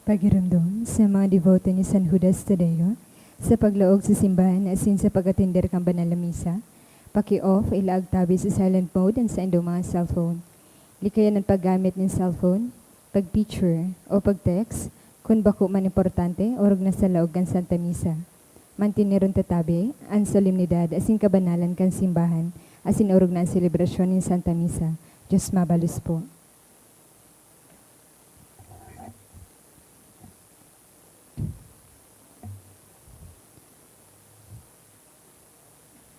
Pagiramdam sa mga devoto ni San Judas Tadeo, sa paglaog sa simbahan asin sa pag-atender kang banal na misa, paki-off ilaag tabi sa silent mode and sa inyong mga cellphone. Likayan ang paggamit ng cellphone, pag-picture o pag-text, kung bako man importante orog na sa laog kan Santa Misa. Mantineron tatabi ang solemnidad asin kabanalan kan simbahan asin orog na ang selebrasyon ng Santa Misa. Diyos mabalus po.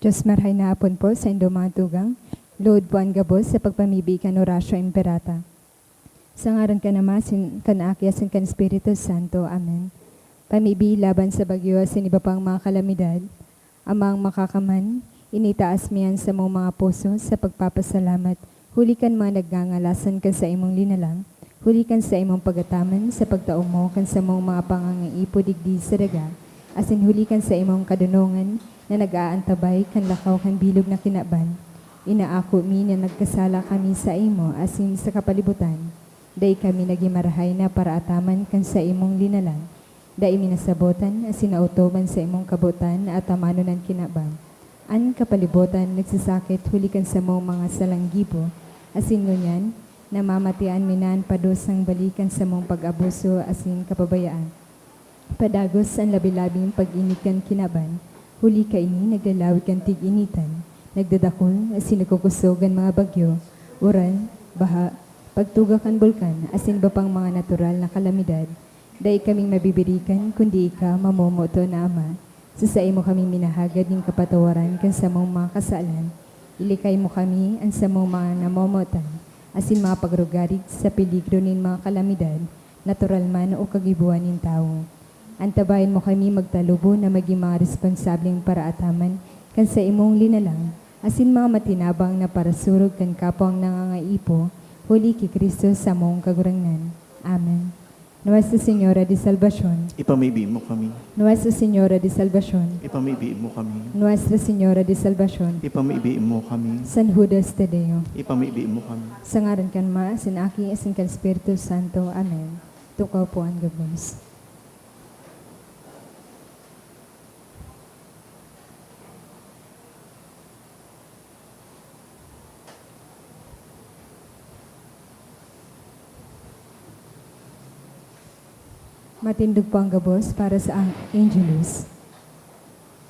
Diyos marhay na hapon po sa inyong mga tugang. Lord po ang gabos sa pagpamibigan orasyo imperata. Sa ngaran ka naman, kanaakyas ang kan Espiritu Santo. Amen. Pamibi laban sa bagyo asin iba pang mga kalamidad. Amang makakaman, initaas miyan sa mga puso sa pagpapasalamat. Hulikan mga naggangalasan kan sa imong linalang. Hulikan sa imong pagataman sa pagtaong mo kan sa mga pangangaipo digdi sa daga. Asin hulikan sa imong kadunongan na nag-aantabay kan lakaw kan bilog na kinaban. Inaako mi na nagkasala kami sa imo asin sa kapalibutan. Day kami nagimarahay na para ataman kan sa imong linalang. Day minasabotan asin nautoban sa imong kabutan na atamano ng kinaban. An kapalibutan nagsasakit hulikan sa mga salanggibo. Asin ngunyan, namamatian minan padosang balikan sa mong pag-abuso asin kapabayaan. Padagos ang labi-labing pag-inikan kinaban. Huli ka ini, naglalawig ang tig-initan, nagdadakol, asin nagkukusog ang mga bagyo, uran, baha, pagtugak ang bulkan, asin ba pang mga natural na kalamidad. Dahil kaming mabibirikan, kundi ika mamomoto na Ama. Sa mo kaming minahagad ng kapatawaran kan sa mong mga kasalan. Ilikay mo kami ang sa mong mga namomotan, asin mga pagrugarig sa peligro ng mga kalamidad, natural man o kagibuan ng tao. Antabayan mo kami magtalubo na maging mga responsableng paraataman kan sa imong linalang, asin mga matinabang na parasurog kan kapwang nangangaipo, huli ki Kristo sa mong kagurangnan. Amen. Nuestra Señora de Salvación, Ipamibi mo kami. Nuestra Señora de Salvación, Ipamibi mo kami. Nuestra Señora de Salvación, Ipamibi mo kami. San Judas Tadeo, Ipamibi mo kami. sa ngaran kan Ma, asin aki, asin kan Espiritu Santo. Amen. Tukaw po ang gabos. Matindog po ang gabos para sa Angelus.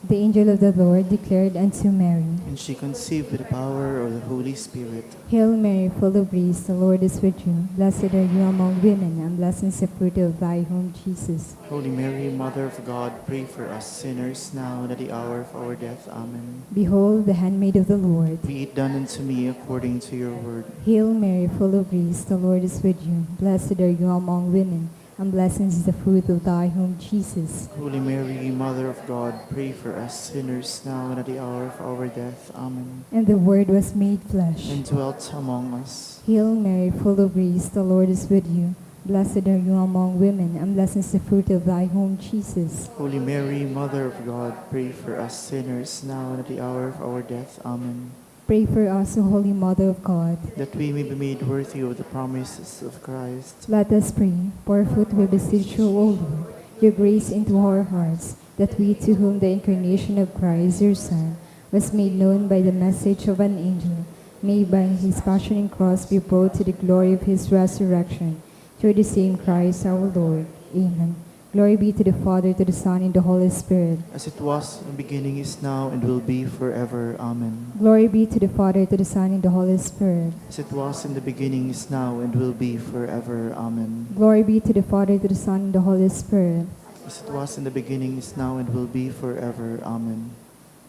The angel of the Lord declared unto Mary, And she conceived with the power of the Holy Spirit. Hail Mary, full of grace, the Lord is with you. Blessed are you among women, and blessed is the fruit of thy womb, Jesus. Holy Mary, Mother of God, pray for us sinners now and at the hour of our death. Amen. Behold, the handmaid of the Lord. Be it done unto me according to your word. Hail Mary, full of grace, the Lord is with you. Blessed are you among women, and blessed is the fruit of thy womb, Jesus. Holy Mary, Mother of God, pray for us sinners now and at the hour of our death. Amen. And the Word was made flesh. And dwelt among us. Hail Mary, full of grace, the Lord is with you. Blessed are you among women, and blessed is the fruit of thy womb, Jesus. Holy Mary, Mother of God, pray for us sinners now and at the hour of our death. Amen. Pray for us, O Holy Mother of God. That we may be made worthy of the promises of Christ. Let us pray. Pour forth, we beseech you, O Lord, your grace into our hearts, that we, to whom the incarnation of Christ, your Son, was made known by the message of an angel, may by his passion and cross be brought to the glory of his resurrection. Through the same Christ our Lord. Amen. Glory be to the Father, to the Son, and the Holy Spirit. As it was in the beginning, is now, and will be forever. Amen. Glory be to the Father, to the Son, and the Holy Spirit. As it was in the beginning, is now, and will be forever. Amen. Glory be to the Father, to the Son, and the Holy Spirit. As it was in the beginning, is now, and will be forever. Amen.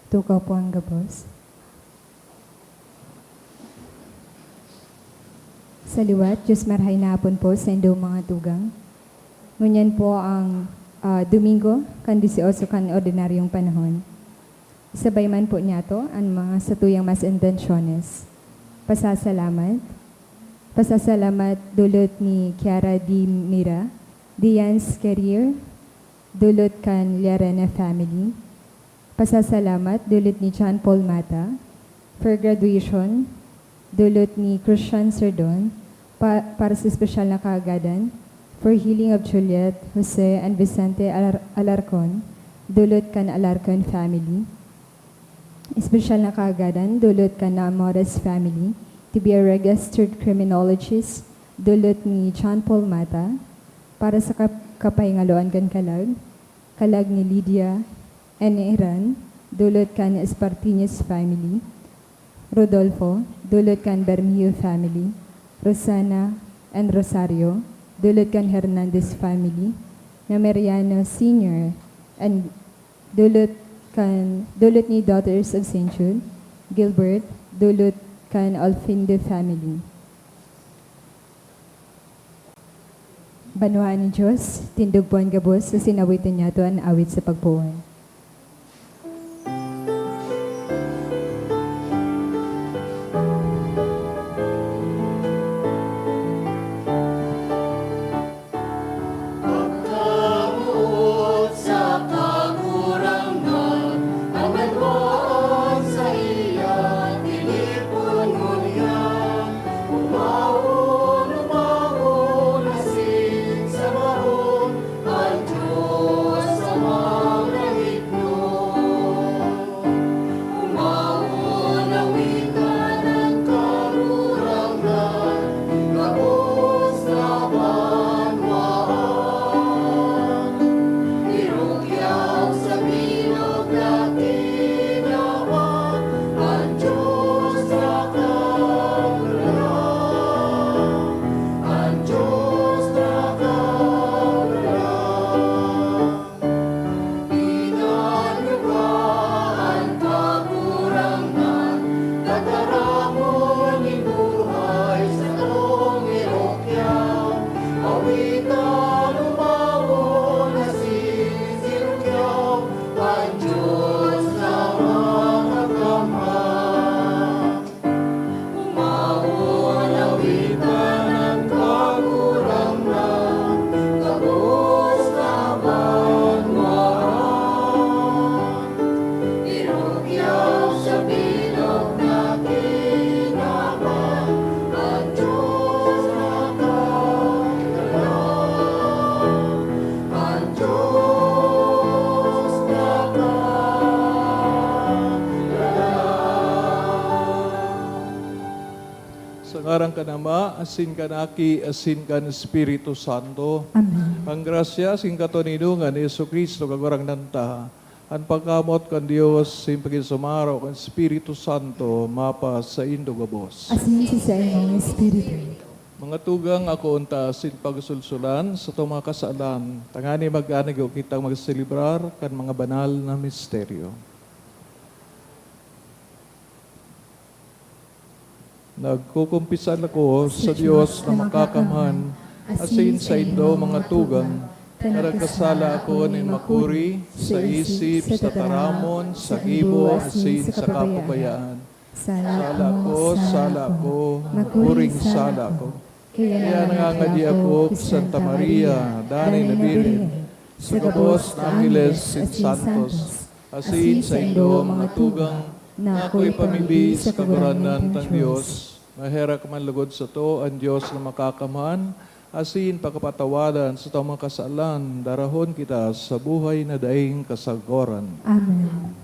Tukaw po ang gabos. Sa liwat, Diyos marhay na hapon po sa inyong mga tugang. Ngunyan po ang Domingo, kan 18 kan ordinaryong panahon. Sabay man po niya to ang mga satuyang mas intensyones. Pasasalamat. Pasasalamat dulot ni Kiara D. Mira, Diane's career, dulot kan Liarena family. Pasasalamat dulot ni John Paul Mata, for graduation, dulot ni Christian Serdon, para sa espesyal na kaagadan, For healing of Juliet, Jose, and Vicente Alarcon, dulot kan Alarcon family. Espesyal na kaagadan, dulot kan na Amores family, to be a registered criminologist, dulot ni John Paul Mata, para sa kapahingaloan kan kalag ni Lydia N. Iran, dulot kan Espartinis family, Rodolfo, dulot kan Bermeo family, Rosana and Rosario, dulot kan Hernandez family, na Mariano Sr. and dulot ni Daughters of St. Jude, Gilbert, dulot kan Alfindo family. Banwaan ni Diyos, tindugpuan gabos sa sinawitan niya to ang awit sa pagpuan. Sangarang ka nama, asin ka naki, asin ka ng Espiritu Santo. Amen. Ang grasya, asin ka to ninungan, Yesu Kristo, kagurang nanta. Ang pagkamot kan Diyos, simpagin sumaraw, kan Espiritu Santo, mapa sa indugabos. Asin sa imong Espiritu. Mga tugang ako unta, asin pagsulsulan, sa itong mga kasalan, tangani mag-anigaw kitang magselebrar, kan mga banal na misteryo. Nagkukumpisan ako sa Diyos na makakamhan, asin sa indo mga tugang, karagkasala ako ni makuri, sa isip, sa taramon, sa gibo, asin sa kapabayaan. Sala ko, makuring sala ko. Kaya nangangadi ako, Santa Maria, Danay na Birhen, sa gabos na Angeles at Santos, asin sa indo mga tugang, na ako'y pamibig sa kaguranan ng Diyos. Mahera ka man lugod sa to, ang Diyos na makakamhan, asin pagkapatawadan sa tamang kasalan, darahon kita sa buhay na daing kasagoran. Amen.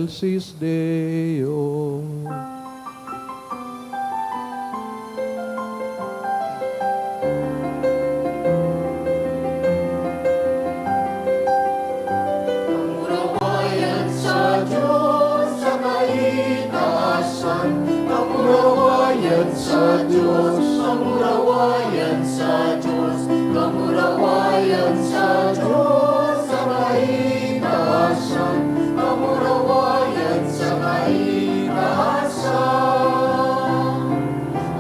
excelsis Deo. Kamurawayan sa Diyos, kamurawayan sa Diyos, kamurawayan sa Diyos sa kaitaasan, kamurawayan sa kaitaasan.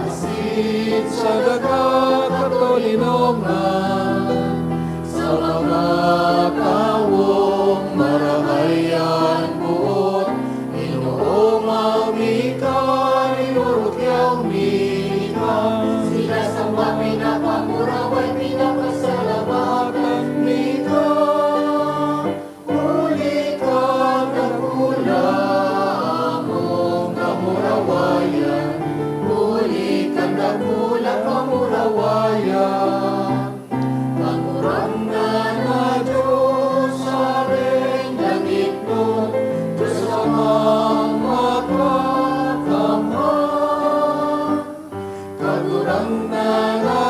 Asin sa dagat at tulinongan, sa mga tawong marahayan buot, Inoong mamikan, inurukyang mikan. Sila sa mga pinapamuraway, pinapasalamatan mikan. Huli ka nagula among kamurawayan, huli ka nagula kamurawayan. Kamurang na Diyos sa ring langit mo, Diyos amang makakamang. Kagurang na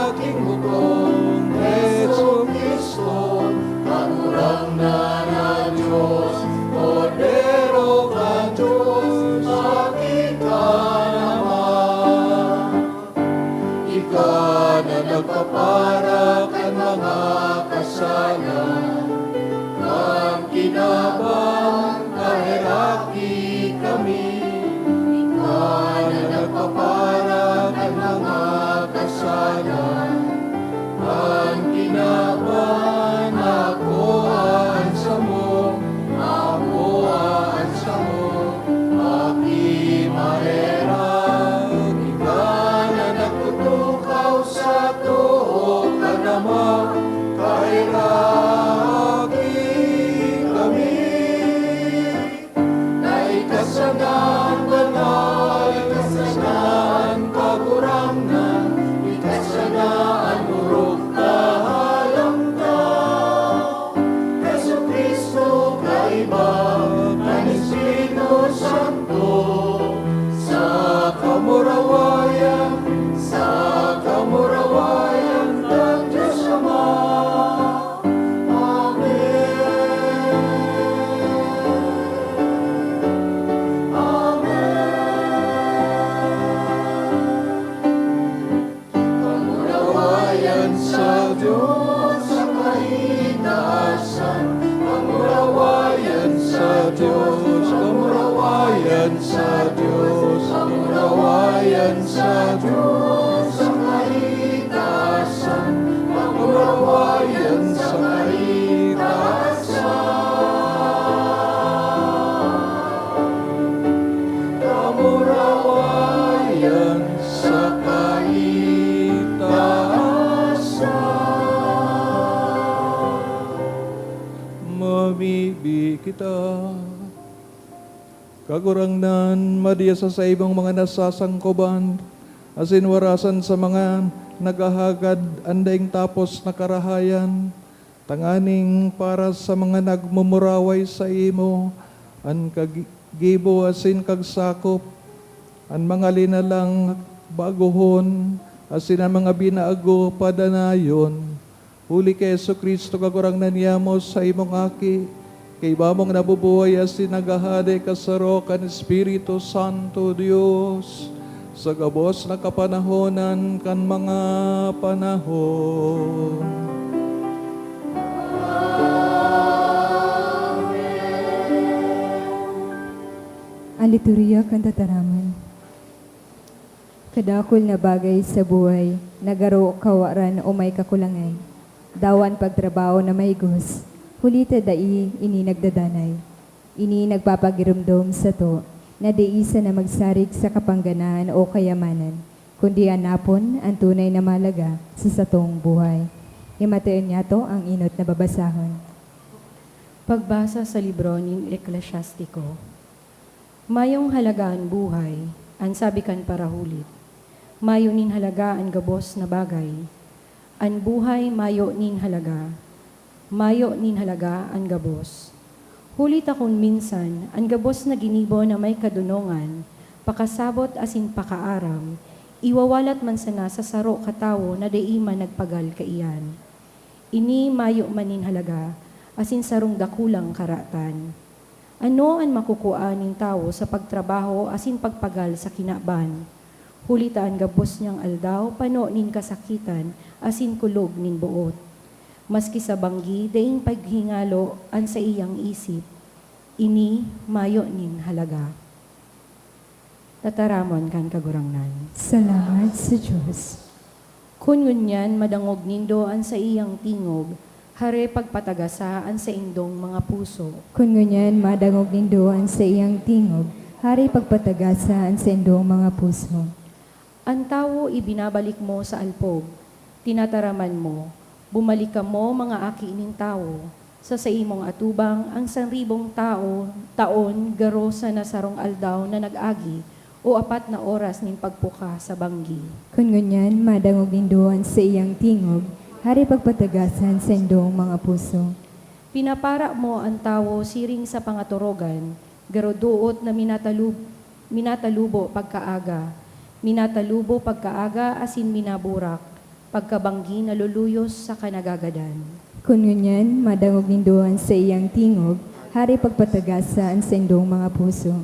aking butong Jesu Cristo, kagurang na Diyos, Kordero ka Diyos, aking ka naman. Ikaw na nagpapara kan mga kasalan, kan kinabang kahiraki kami. Ikaw na nagpapara kan mga kasalan, kan kinabang akoan sa mo, akoan sa mo, aki maherang. Ikaw na nagtutukaw sa tuo ka naman, kahiraki kami. Na ikasanan banal, ikasanan kagurangan, ikasanan urok kahalamdaw. Yesu Cristo kaiba, ng Espiritu Santo, sa kamurawayan ng Diyos Ama. Kamurawayan sa Diyos sa kaitaasan, kamurawayan sa Diyos, kamurawayan sa Diyos, kamurawayan sa Diyos sa kaitaasan, kamurawayan sa kaitaasan. Kamurawayan sa mamibig kita. Kagurangnan, madiyasa sa ibang mga nasasangkoban, asinwarasan sa mga nagahagad, andaing tapos na karahayan, tanganing para sa mga nagmumuraway sa imo, an kagibo asin kagsakop, an mga linalang baguhon, asin ang mga binaago padanayon. Huli kay Yesu Kristo kagurangnan niyamo sa imong aki, kay bamong nabubuhay asin nagahade kasaro kan Espiritu Santo Dios, sa gabos na kapanahonan kan mga panahon. Ang liturya kan tataraman. Kadakol na bagay sa buhay, nagaro kawaran o may kakulangay. Dawan pagtrabaho na mahigos, hulita dai ini nagdadanay. Ini nagpapagirumdom sa to, na diisa na magsarig sa kapangganahan o kayamanan, kundi anapon ang tunay na malaga sa satong buhay. Himateon niya to ang inot na babasahon. Pagbasa sa libro ni Eklesyastiko. Mayong halagaan buhay, ang sabikan para hulit. Mayo nin halagaan gabos na bagay. An buhay mayo nin halaga. Mayo nin halaga an gabos. Hulit akong minsan, ang gabos na ginibo na may kadunongan, pakasabot asin pakaaram, iwawalat man sana sa saro katawo na deima nagpagal kaiyan. Ini mayo manin halaga, asin sarong dakulang karatan. Ano ang makukuan ning tao sa pagtrabaho asin pagpagal sa kinaban? Hulitaan gabos niyang aldaw, pano nin kasakitan, asin kulog nin buot. Maski sa banggi, daing paghingalo an sa iyang isip, ini mayo nin halaga. Tataramon kan kagurangnan. Salamat sa Diyos. Kun ngunyan madangog nindo an sa iyang tingog, hare pagpatagasaan sa indong mga puso. Kung ngunyan madangog nindoan sa iyang tingog, hari pagpatagasa ang sendong mga puso. Ang tao ibinabalik mo sa alpog, tinataraman mo, bumalik ka mo mga aki ining tao, sa imong atubang ang 1,000 taon garo sa nasarong aldaw na nag-agi, o 4 na oras ning pagpuka sa banggi. Kung ngunyan madangog nindoan sa iyang tingog, hari pagpatagasan sa sendong mga puso. Pinapara mo ang tao siring sa pangaturogan, garo duot na minatalubo pagkaaga asin minaburak, pagkabanggi na luluyos sa kanagagadan. Kung ngunyan madangog nindoan sa iyang tingog, hari pagpatagasa ang sendong mga puso.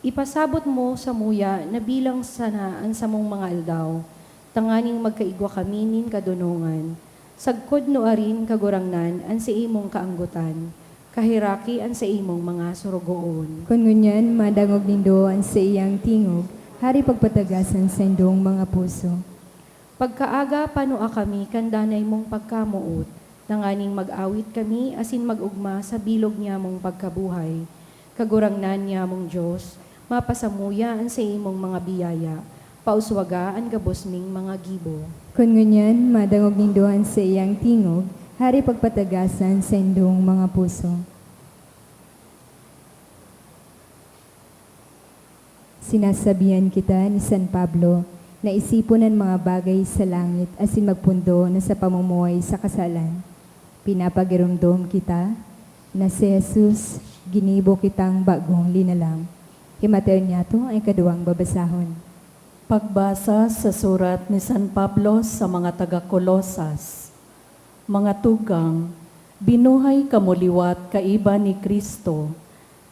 Ipasabot mo sa muya na bilang sana ang samong mga aldaw, tanganing magkaigwa kami nin kadunungan. Sagkod no arin kagurangnan ang sa imong kaanggutan, kahiraki ang sa imong mga surugoon. Kung ngunyan madangog nindoan sa iyang tingog, hari pagpatagasan sa sendong mga puso. Pagkaaga panua kami kandanay mong pagkamuot, tanganing mag-awit kami asin mag-ugma sa bilog niya mong pagkabuhay. Kagurangnan niya mong Diyos, mapasamuya ang sa imong mga biyaya, pauswaga ang gabos ming mga gibo. Kung ngunyan madangog nindoan sa iyang tingog, hari pagpatagasan sa sendong mga puso. Sinasabihan kita ni San Pablo na isipon ang mga bagay sa langit asin magpundo na sa pamumuhay sa kasalan. Pinapagirumdom kita na si Jesus ginibo kitang bagong linalang. Himater niya to ay kaduwang babasahon. Pagbasa sa surat ni San Pablo sa mga taga-Kolosas. Mga tugang, binuhay kamuliwat kaiba ni Kristo,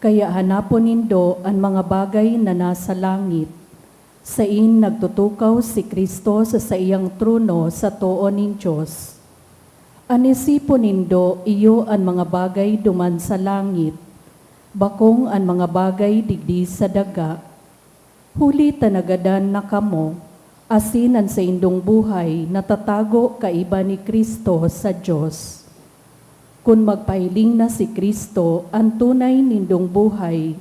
kaya hanapon nindo ang mga bagay na nasa langit. Sain nagtutukaw si Kristo sa iyang trono sa tuo ning Diyos. Anisipon nindo iyo ang mga bagay duman sa langit, bakong ang mga bagay digdi sa daga. Huli tanagadan na kamo, asinan sa indong buhay, natatago kaiba ni Kristo sa Diyos. Kung magpahiling na si Kristo ang tunay nindong buhay,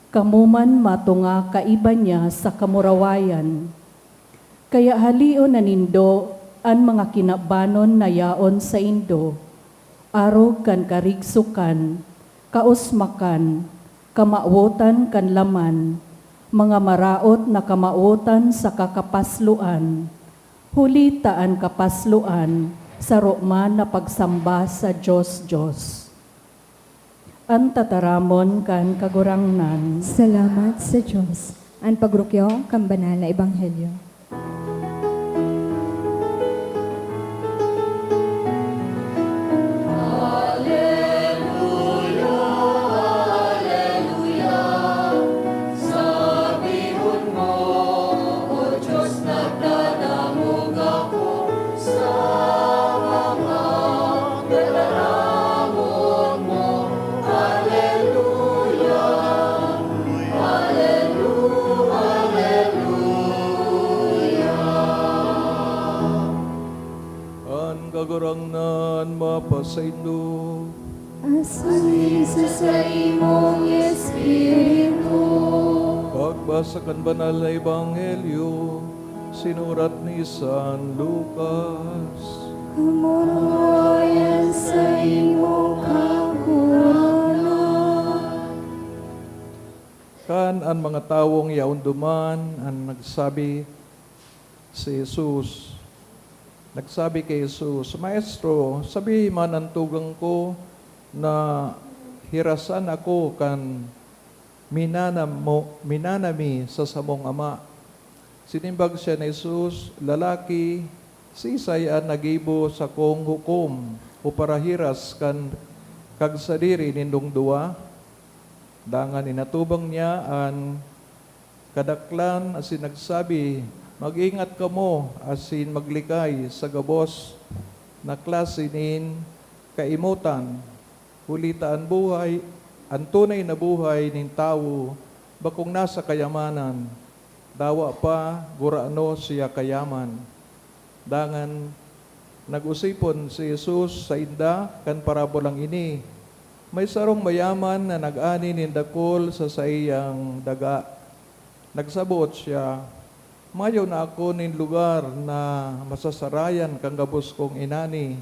kamuman matunga kaiba niya sa kamurawayan. Kaya halio na nindo ang mga kinabanon na yaon sa indo, arog kan karigsukan, kausmakan, kamautan kan laman, mga maraot na kamautan sa kakapasluan, hulitaan kapasluan, sa rokman na pagsamba sa Diyos. Ang tataramon kan kagurangnan. Salamat sa Diyos. Ang pagrukyo kang banal na ebanghelyo. Kagurangnan mapasaindo. Asin sa imong Espiritu. Pagbasa kan banal na ebanghelyo, sinurat ni San Lucas. Kamunuayan sa imong kaguranan. Kan ang mga tawong yaunduman ang nagsabi si Jesus. Nagsabi kay Jesus, Maestro, sabi man ang tugang ko na hirasan ako kan minanami sa samong ama. Sinimbag siya ni Jesus, lalaki, si Isaya nagibo sa kong hukom o para hiras kan kag sadiri nindong duwa. Dangan inatubang niya an kadaklan asin nagsabi, mag-ingat kamo asin maglikay sa gabos na klase nin kaimutan. Hulitaan buhay, ang tunay na buhay nin tao, bakong nasa kayamanan, dawa pa, gurano siya kayaman. Dangan, nag-usipon si Jesus sa inda, kan parabolang ini, may sarong mayaman na nag-ani nindakol sa saiyang daga. Nagsabuot siya, mayo na ako nin lugar na masasarayan kang gabos kong inani.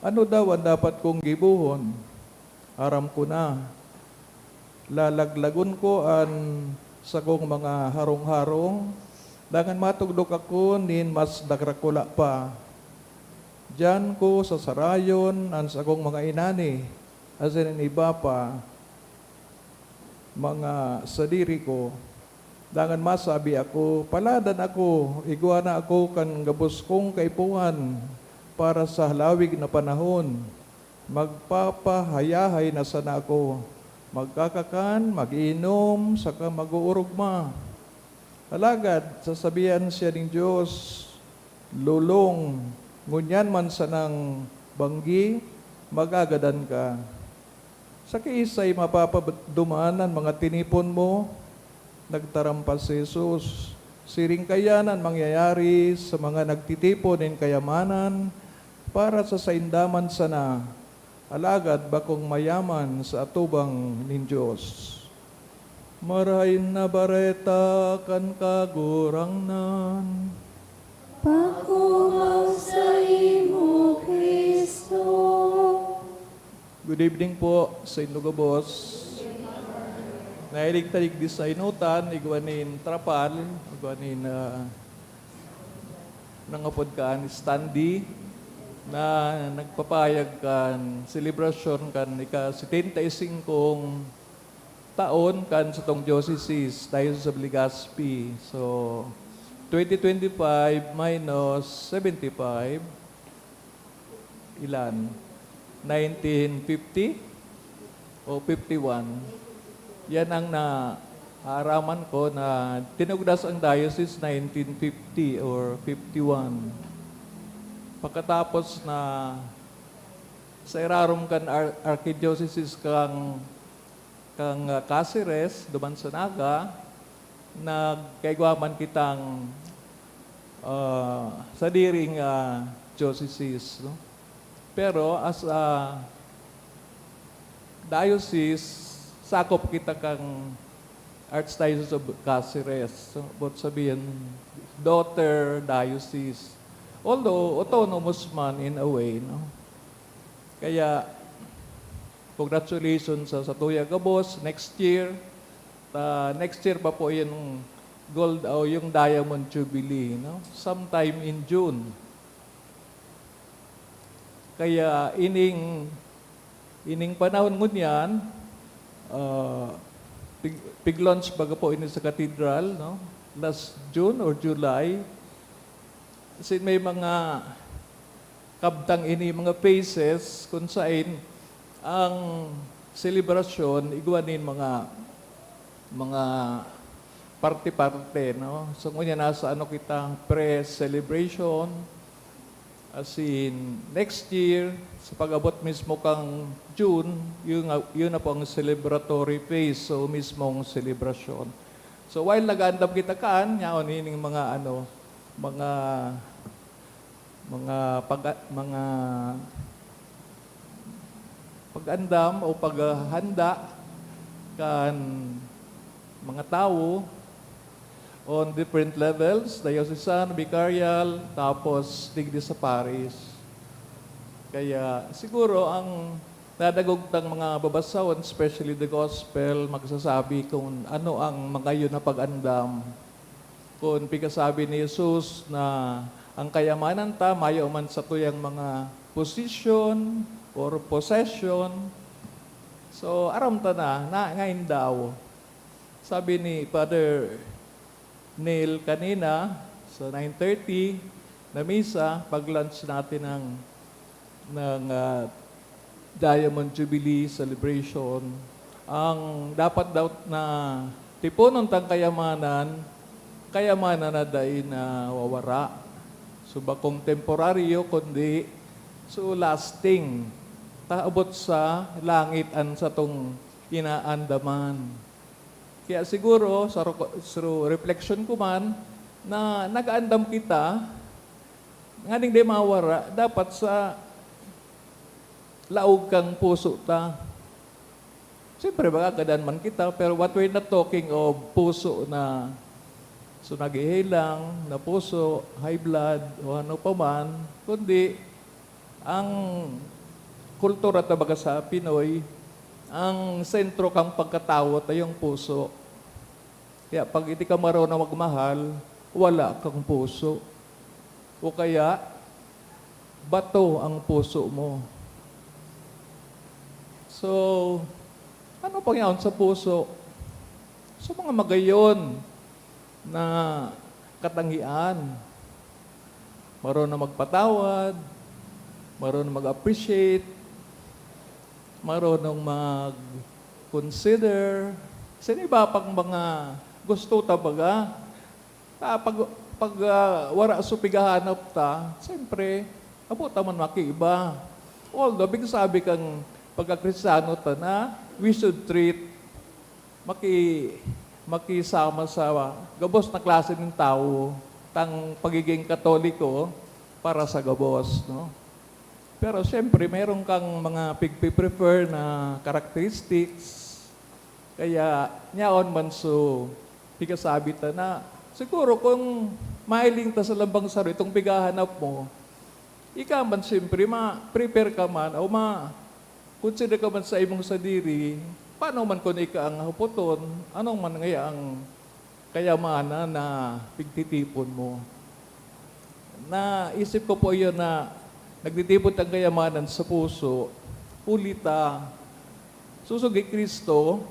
Ano daw ang dapat kong gibuhon? Aram ko na. Lalaglagon ko an sa kong mga harong-harong, dangan matugdok ako nin mas dagrakula pa. Diyan ko sa sarayon an sa kong mga inani, asin iba pa, mga sadiri ko. Dangan masabi ako, paladan ako, iguana ako kan gabos kong kaipuhan para sa halawig na panahon. Magpapahayahay na sana ako, magkakakan, mag-inom, saka mag-uurugma. Alagad, sasabihan siya ng Diyos, lulong, ngunyan man sanang banggi, magagadan ka. Sa kiisay mapapadumanan mga tinipon mo, nagtarampas si Jesus. Siring kayanan mangyayari sa mga nagtitipon ng kayamanan para sa saindaman sana. Alagad bakong mayaman sa atubang nin Diyos. Marahin na bareta kan kagurangnan. Pakumaw sa imo, Kristo. Good evening po sa inyo gabos. Nailig-talig di sa inutan, igwanin trapal, igwanin nangapod ka ni Standy, na nagpapayag kan celebration kan ika-75 taon kan sa tong diocese tayo sa Legazpi. So 2025 minus 75 ilan? 1950 o 51. Yan ang naaraman ko na tinugdas ang diocese 1950 or 51. Pagkatapos na sa irarom kan archdiocese kang Cáceres, duman sa Naga, nagkaigwaman kitang sa diring diocese. No? Pero as a diocese, sakop kita kang Archdiocese of Cáceres. So, but sabihin, daughter diocese. Although autonomous man in a way, no? Kaya, congratulations sa Tuya Gabos. Next year pa po yung gold o yung diamond jubilee, no? Sometime in June. Kaya ining panahon ngunyan, pig-launch baga po ini sa cathedral, no? Last June or July. Kasi may mga kabtang ini, mga phases kung saan ang celebration, igwanin mga parte-parte, no? So, ngunyan nasa kita, pre-celebration, as in, next year, sa pag-abot mismo kang June, yun na po ang celebratory phase, so mismong celebration. So, while nag-aandam kita kaan, yaon hining mga pag-andam o paghanda kan mga tao on different levels, diocesan, vicarial, tapos digdi sa parish. Kaya siguro ang nadagugtang mga babasawon, especially the gospel, magsasabi kung ano ang mga yun na pag-andam. Kung pikasabi ni Jesus na ang kayamanan ta, mayo man sa tuyang mga position or possession, So, aram ta na ngayon daw, sabi ni Father Neil kanina, sa 9:30, na misa, pag-lunch natin ng Diamond Jubilee celebration, ang dapat daw na tipunon tang kayamanan na dahil na wawara. So bakong temporaryo, kundi so lasting. Taabot sa langit an sa tong inaandaman. Kaya siguro, sa reflection ko man, na nag-aandam kita, nga ning di mawara, dapat sa laog kang puso ta. Siyempre, baka kadan man kita, pero what we're not talking of puso na so naghihilang, na puso, high blood, o ano pa man, kundi ang kultura tabaga sa Pinoy, ang sentro kang pagkatao ay yung puso. Kaya pag hindi ka marunong magmahal, wala kang puso. O kaya, bato ang puso mo. So, ano pangyaon sa puso? So, mga magayon na katangian, marunong magpatawad, marunong mag-appreciate, marunong mag-consider. Sino iba pang mga gusto tabaga? Pag wara supigahanap ta, siyempre, abuta man makiiba. Although, big sabi kang pagka-Kristiyano ta na, we should treat makisama sa gabos na klase ng tao, tang pagiging Katoliko para sa gabos, no? Pero siyempre, meron kang mga pigpi-prefer na characteristics. Kaya, nyaon man so, pigasabi ta na, siguro kung mailing ta sa lambang saro, itong pigahanap mo, ika man siyempre, ma-prepare ka man, o consider ka man sa imong sadiri, paano man kung ika ang haputon, anong man ngaya ang kayamanan na pigtitipon mo. Naisip ko po yun na nagtitipon ang kayamanan sa puso, ulita, susugi Kristo,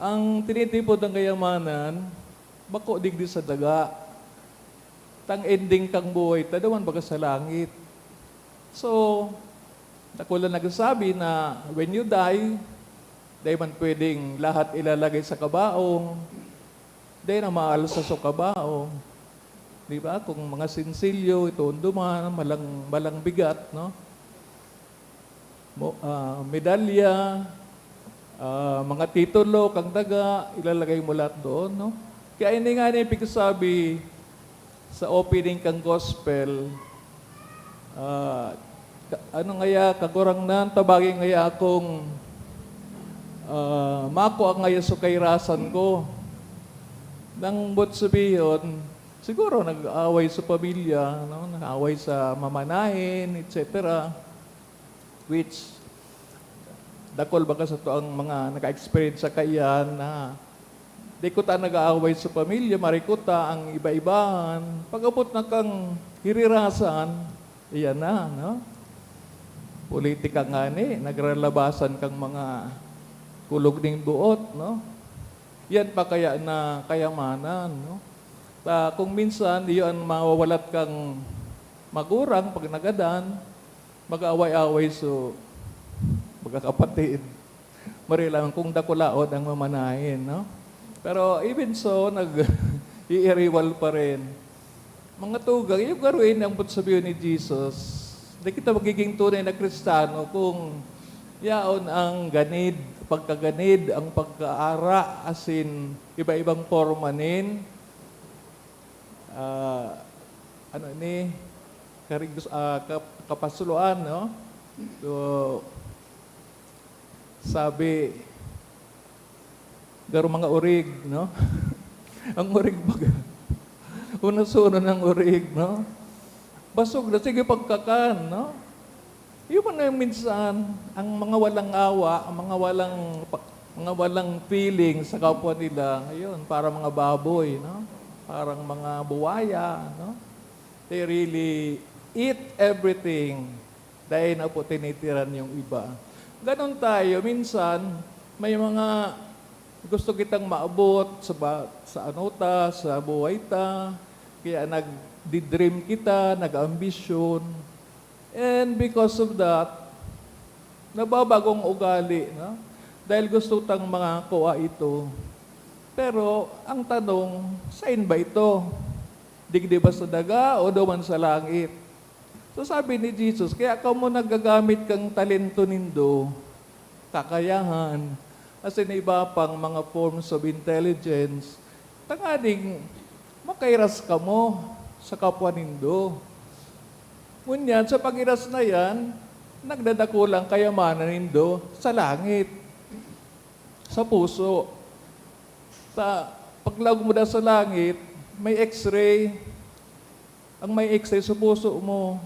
ang tinitipon ng kayamanan, bako digdi sa daga, tang ending kang buhay, tadawan baga sa langit. So, nakulang nagsasabi na when you die, dahil man pwedeng lahat ilalagay sa kabaong, dahil na maalas sa kabaong. Di ba? Kung mga sinsilyo, ito duman, malang bigat, no? Medalya, mga titulo, kang daga, ilalagay mo lahat doon, no? Kaya hindi nga niya pagkasabi sa opening kang gospel, ano ngaya, kagurang nan, tabagin ngaya akong mako ang ngaya so kairasan ko. Nang bot sabihin, siguro nag-away sa pamilya, no? Nag-away sa mamanahin, etc. Which, dakol baka sa to ang mga naka-experience sa kayan na di ko ta nag-aaway sa pamilya, marikuta ang iba-ibahan. Pag-abot na kang hirirasan, iyan na, no? Politika nga ni, nagralabasan kang mga kulog ng buot, no? Yan pa kaya na kayamanan, no? Kung minsan, iyon mawawalat kang magurang pag nagadan, mag-away-away so magkakapatid. Marilang kung dakulaod ang mamanahin, no? Pero even so, nag-iiriwal pa rin. Mga tugang, yung garuin ang sabihin ni Jesus, di kita magiging tunay na Kristiyano kung yaon ang ganid, pagkaganid, ang pagkaara, asin iba-ibang forma nin, kapasuluan, no? So, sabi, garo mga urig, no? Ang urig baga. Una-suno ng urig, no? Basog na, sige pagkakan, no? Yung man minsan, ang mga walang awa, ang mga walang feeling sa kapwa nila, ayun, para mga baboy, no? Parang mga buwaya, no? They really eat everything dahil na po tinitiran yung iba. ganon tayo. Minsan, may mga gusto kitang maabot sa ano ta, sa buhay ta. Kaya nag-dream kita, nag-ambisyon. And because of that, nababagong ugali. No? Dahil gusto tang mga kuha ito. Pero, ang tanong, saan ba ito? Digdi ba sa daga o daman sa langit? So sabi ni Jesus, kaya ka mo nagagamit kang talento nindo, kakayahan, as in iba pang mga forms of intelligence, tanganing makairas ka mo sa kapwa nindo. Ngunyan, sa pagiras na yan, nagdadakulang kayamanan nindo sa langit, sa puso. Paglag mo na sa langit, may x-ray. Ang may x-ray sa puso mo.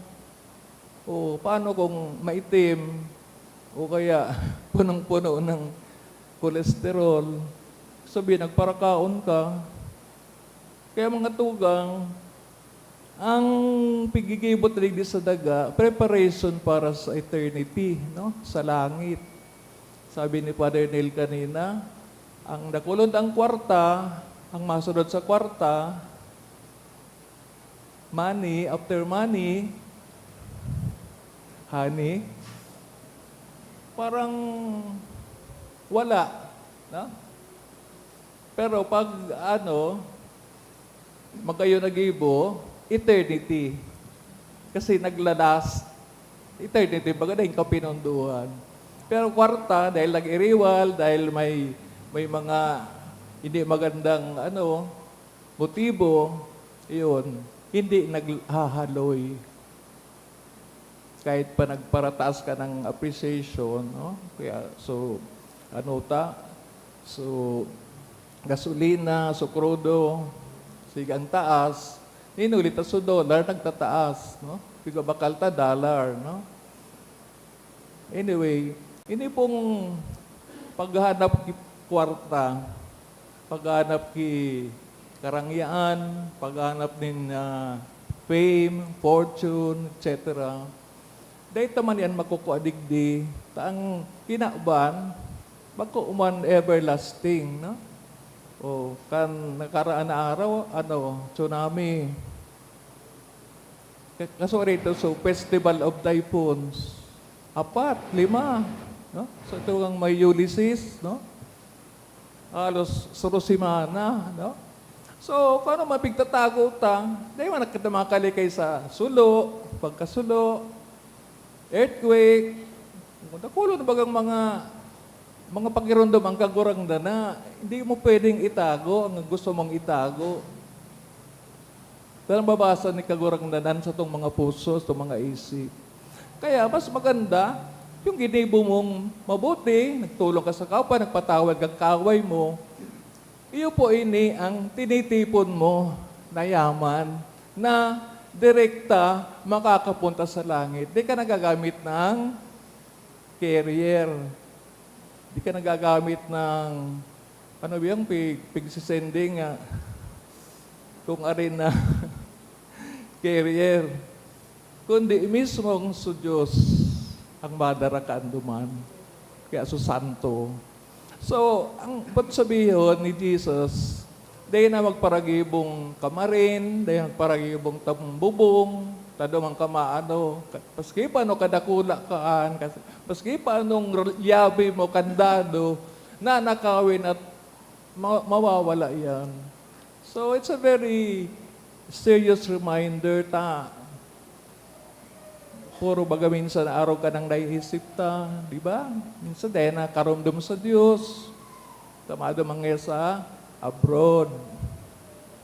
O paano kung maitim? O kaya punong-puno ng kolesterol? Sabi, nagparakaon ka. Kaya mga tugang, ang pigigibot rin sa daga, preparation para sa eternity, no? Sa langit. Sabi ni Father Neil kanina, ang nakulod ang kwarta, ang masunod sa kwarta, money, after money, honey, parang wala. No? Pero pag magayo nagibo, eternity. Kasi naglalas, eternity, baga na yung kapinunduhan. Pero kwarta, dahil nag-iriwal, dahil may mga hindi magandang motibo, iyon, hindi naghahaloy. Kahit pa nagparataas ka ng appreciation, no? Kaya, gasolina, krudo, sigang taas, inulit sa dollar, nagtataas, no? Piga bakal ta, dollar, no? Anyway, ini pong paghanap kwarta, paghanap ki karangyaan, paghanap din fame, fortune, etc. Dahil taman yan makukuadigdi, taang kinaban, magkuuman everlasting, no? O kan nakaraan na araw, tsunami. Kaso rito, Festival of Typhoons. 4, 5, no? So ito ang may Ulysses, no? Halos Surosimana, no? So, paano mapigtatago ta? Dahil man nakatamakali sa sulo, pagkasulo, earthquake, nakulo na bagang mga pagirondom ang kagurang na, hindi mo pwedeng itago ang gusto mong itago. Dahil babasa ni kagurang danan sa itong mga puso, sa itong mga isip. Kaya mas maganda, yung ginibo mong mabuti, nagtulong ka sa kapwa, nagpatawad kang kaway mo, iyo po ini ang tinitipon mo na yaman na direkta makakapunta sa langit. Di ka nagagamit ng carrier. Di ka nagagamit ng, pigsisending kung arin na carrier. Kundi mismong sa Diyos ang madarakaan duman. Kaya santo. So, ang sabihin ni Jesus, dahil na magparagibong kamarin, dahil magparagibong tambubong, tadomang kamaano, paski pa no kadakula kaan, paski pa nung yabi mo kandado, na nakawin at mawawala yan. So, it's a very serious reminder puro baga minsan araw ka nang naiisip ta, di ba? Minsan dahil na karumdum sa Diyos, tamado mangya sa abroad.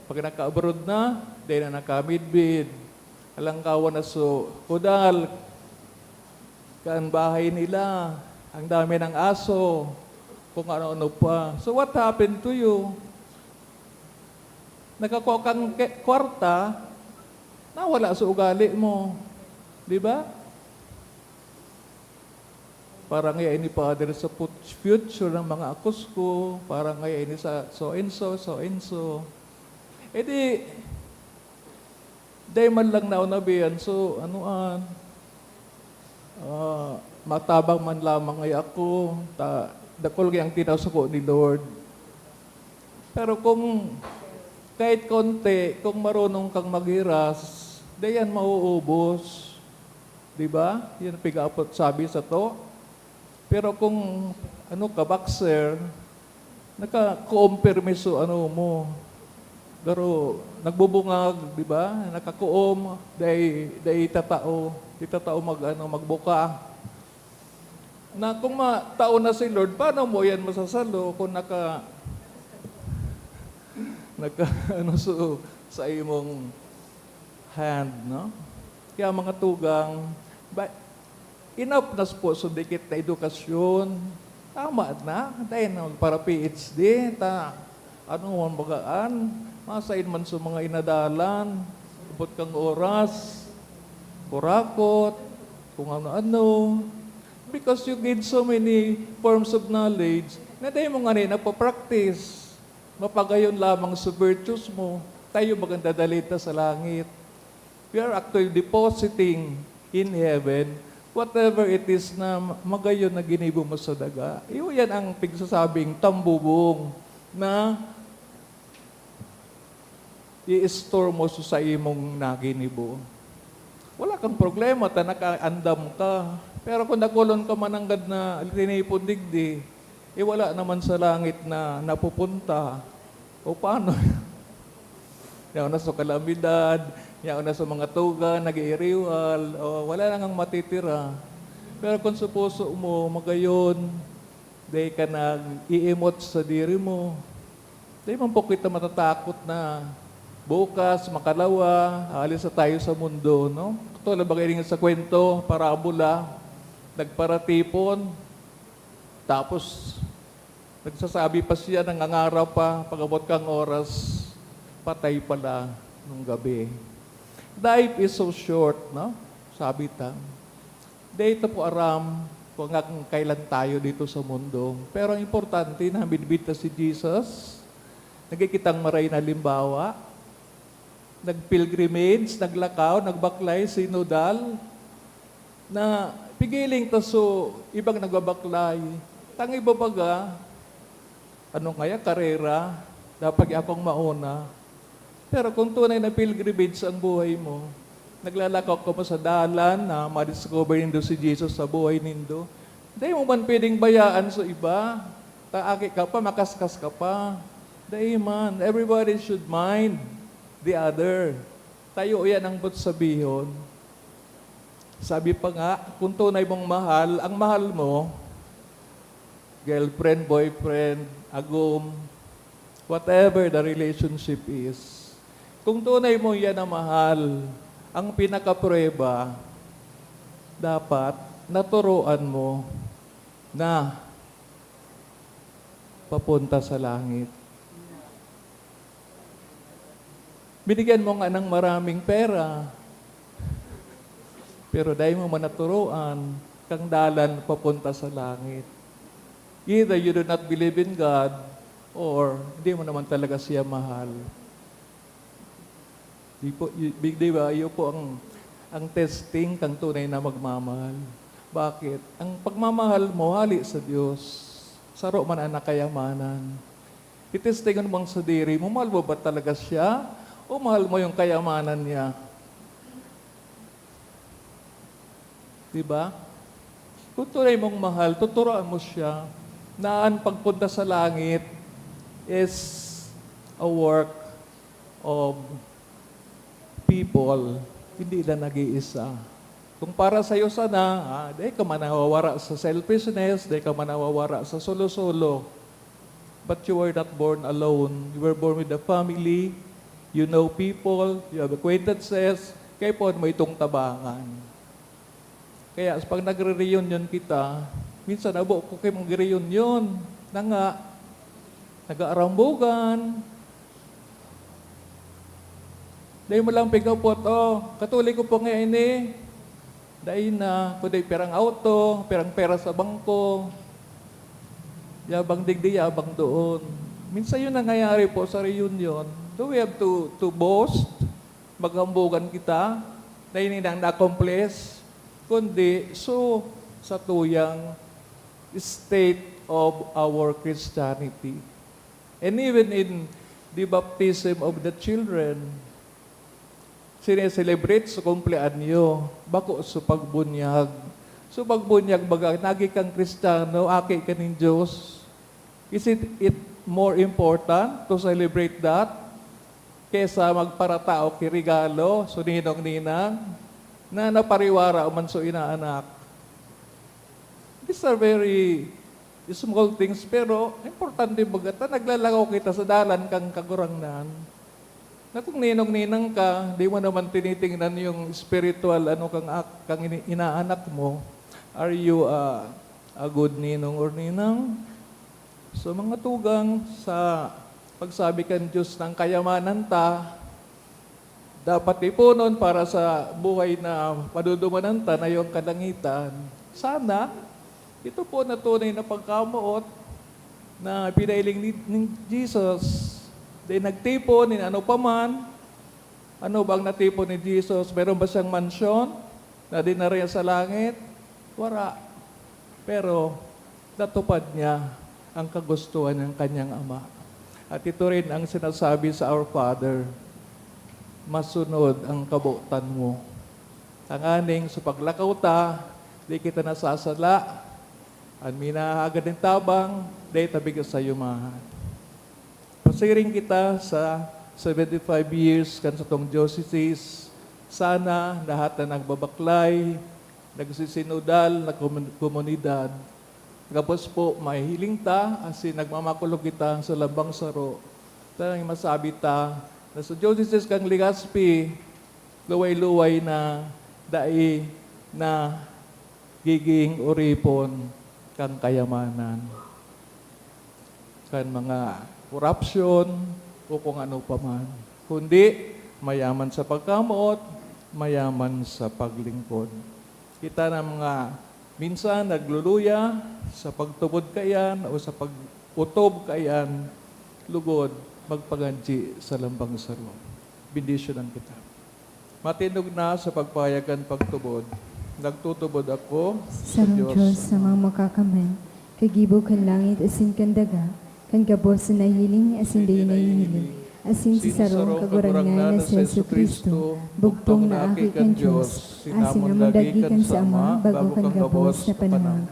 Pag naka-abroad na, dahil na nakamidbid, alang kawan na hudal, kaan bahay nila, ang dami ng aso, kung ano-ano pa. So what happened to you? Nakakuha kang kwarta, nawala sa ugali mo. Di ba? Para ngayon ni Father sa future ng mga akos ko, para ngayon ni sa so and so. E di man lang naunabihan, so matabang man lamang ay ako, dakol ang tinasuko ni Lord. Pero kung kahit konti, kung marunong kang maghiras, dayan mauubos. Di ba? Yan ang pig-apot sabi sa to. Pero kung boxer, naka-kuom-permiso mo. Pero nagbubungag, di ba? Nakakuom, day tatao magbuka. Na kung matao na si Lord, paano mo yan masasalo kung sa imong hand, no? Kaya mga tugang, enough na po so dikit na edukasyon. Tama na. Dahil para PhD, bagaan, masain man sa mga inadalan, ubot kang oras, kurakot, kung ano-ano. Because you gain so many forms of knowledge, na dahil mo nga rin napapractice. Mapagayon lamang sa virtues mo, tayo maganda dalita sa langit. We are actually depositing in heaven whatever it is na magayon na ginibo mo sa daga. Yan ang pigsasabing tambubong na i-store mo sa imong naginibo. Wala kang problema, nakaandam ka. Pero kung nakulon ka mananggad na tinipon digdi, wala naman sa langit na napupunta. O paano? Yaw na sa kalamidad, yaw na sa mga tuga, nag-iiriwal, wala nang matitira. Pero kung sa puso mo, magayon, day ka nag-iimot sa diri mo, day man po kita matatakot na bukas, makalawa, alis na tayo sa mundo, no? Ito, labagay rin sa kwento, parabola, nagparatipon, tapos nagsasabi pa siya, nangangarap pa, pag-abot kang oras, patay pala nung gabi. Life is so short, no? Sabi ta. Dito po aram kung kailan tayo dito sa mundo. Pero ang importante na binibita si Jesus, nagkikitang maray na limbawa, nagpilgrimage, naglakaw, nagbaklay, sinodal, na pigiling taso, ibang nagbabaklay. Tangi babaga, karera, dapat akong mauna. Pero kung tunay na pilgrimage ang buhay mo, naglalakaw ka pa sa dalan na ma-discover nindo si Jesus sa buhay nindo, dahil mo man pwedeng bayaan sa iba, taaki ka pa, makaskas ka pa. Dahil man, everybody should mind the other. Tayo yan ang but sabihon. Sabi pa nga, kung tunay mong mahal, ang mahal mo, girlfriend, boyfriend, agum, whatever the relationship is. Kung tunay mo yan na mahal, ang pinakaprueba, dapat naturuan mo na papunta sa langit. Binigyan mo nga ng maraming pera, pero dahil mo manaturuan, kang dalan papunta sa langit. Either you do not believe in God, or hindi mo naman talaga siya mahal. Di ba? Iyo po ang testing kang tunay na magmamahal. Bakit? Ang pagmamahal mo, hali sa Diyos. Saro man ang nakayamanan. Itestingan mo sa diri mo, mahal mo ba talaga siya? O mahal mo yung kayamanan niya? Diba? Kung tunay mong mahal, tuturuan mo siya na ang pagpunta sa langit is a work of people, hindi na nag-iisa. Kung para sa'yo sana, di ka manawawara sa selfishness, di ka manawawara sa solo-solo. But you were not born alone. You were born with a family, you know people, you have acquaintances, kaya po mo itong tabangan. Kaya pag nagre-reunion kita, minsan abo ko kayo mag-reunion na nga, nag-aarambugan. Dahil mo lang pigapot, katuloy ko po ngayon dahil na, kundi perang auto, perang pera sa bangko, yabang digdi, yabang doon. Minsan yun nangyayari po sa reunion. Do we have to boast? Maghambugan kita? Dahil nang na-accomplish? kundi sa tuyang state of our Christianity. And even in the baptism of the children, sineselebrate sa kumpleanyo, bako sa pagbunyag. So pagbunyag, baga, nagi kang Kristiyano, aki ka ng Diyos. Is it more important to celebrate that kesa magparatao kirigalo, so ninong-ninang, na napariwara o man so inaanak? These are very small things, pero importante bagata, naglalakaw kita sa dalan kang kagurangnan. Na kung ninong-ninang ka, di mo naman tinitingnan yung spiritual, kang inaanak mo. Are you a good ninong or ninang? So mga tugang sa pagsabi kan Diyos ng kayamanan ta, dapat ipunon para sa buhay na padudumanan ta na yung kalangitan. Sana, ito po na tunay na pagkamuot na pinailing ni Jesus. Dahil nagtipon, ano pa man, ano bang natipon ni Jesus? Meron ba siyang mansyon na dinarya sa langit? Wala. Pero natupad niya ang kagustuhan ng kanyang Ama. At ito rin ang sinasabi sa Our Father, masunod ang kabutan mo. Ang aning sa paglakaw ta, di kita nasasala, ang minahagad ng tabang, di tabi ka sa yumahan. Pasiring kita sa 75 years kan sa tong diocese, sana lahat na nagbabaklay, nagsisinodal na komunidad, kapos po mahihiling ta, asin nagmamakulog kita sa labang saro. Tanang masabi ta, na sa diocese kang Legazpi, luway-luway na dai na giging uripon kang kayamanan. Kan mga corruption o kung ano pa man. Kundi mayaman sa pagkamuot, mayaman sa paglingkod. Kita na mga minsan nagluluya sa pagtubod kayan o sa pag-utob kayan, lugod, magpaganji sa lambang saro. Bendisyonan kita. Matinog na sa pagpayagan pagtubod. Nagtutubod ako Sarong Diyos sa mga makakamay, kagibo kan langit asin kan daga, kan gabos na nahiling asin day nahihiling, asin si sarong kagurangan na si Yesu Kristo, bugtong na aki kan Diyos, asin amang dagikan sa Ama, bago kan gabos na panahon.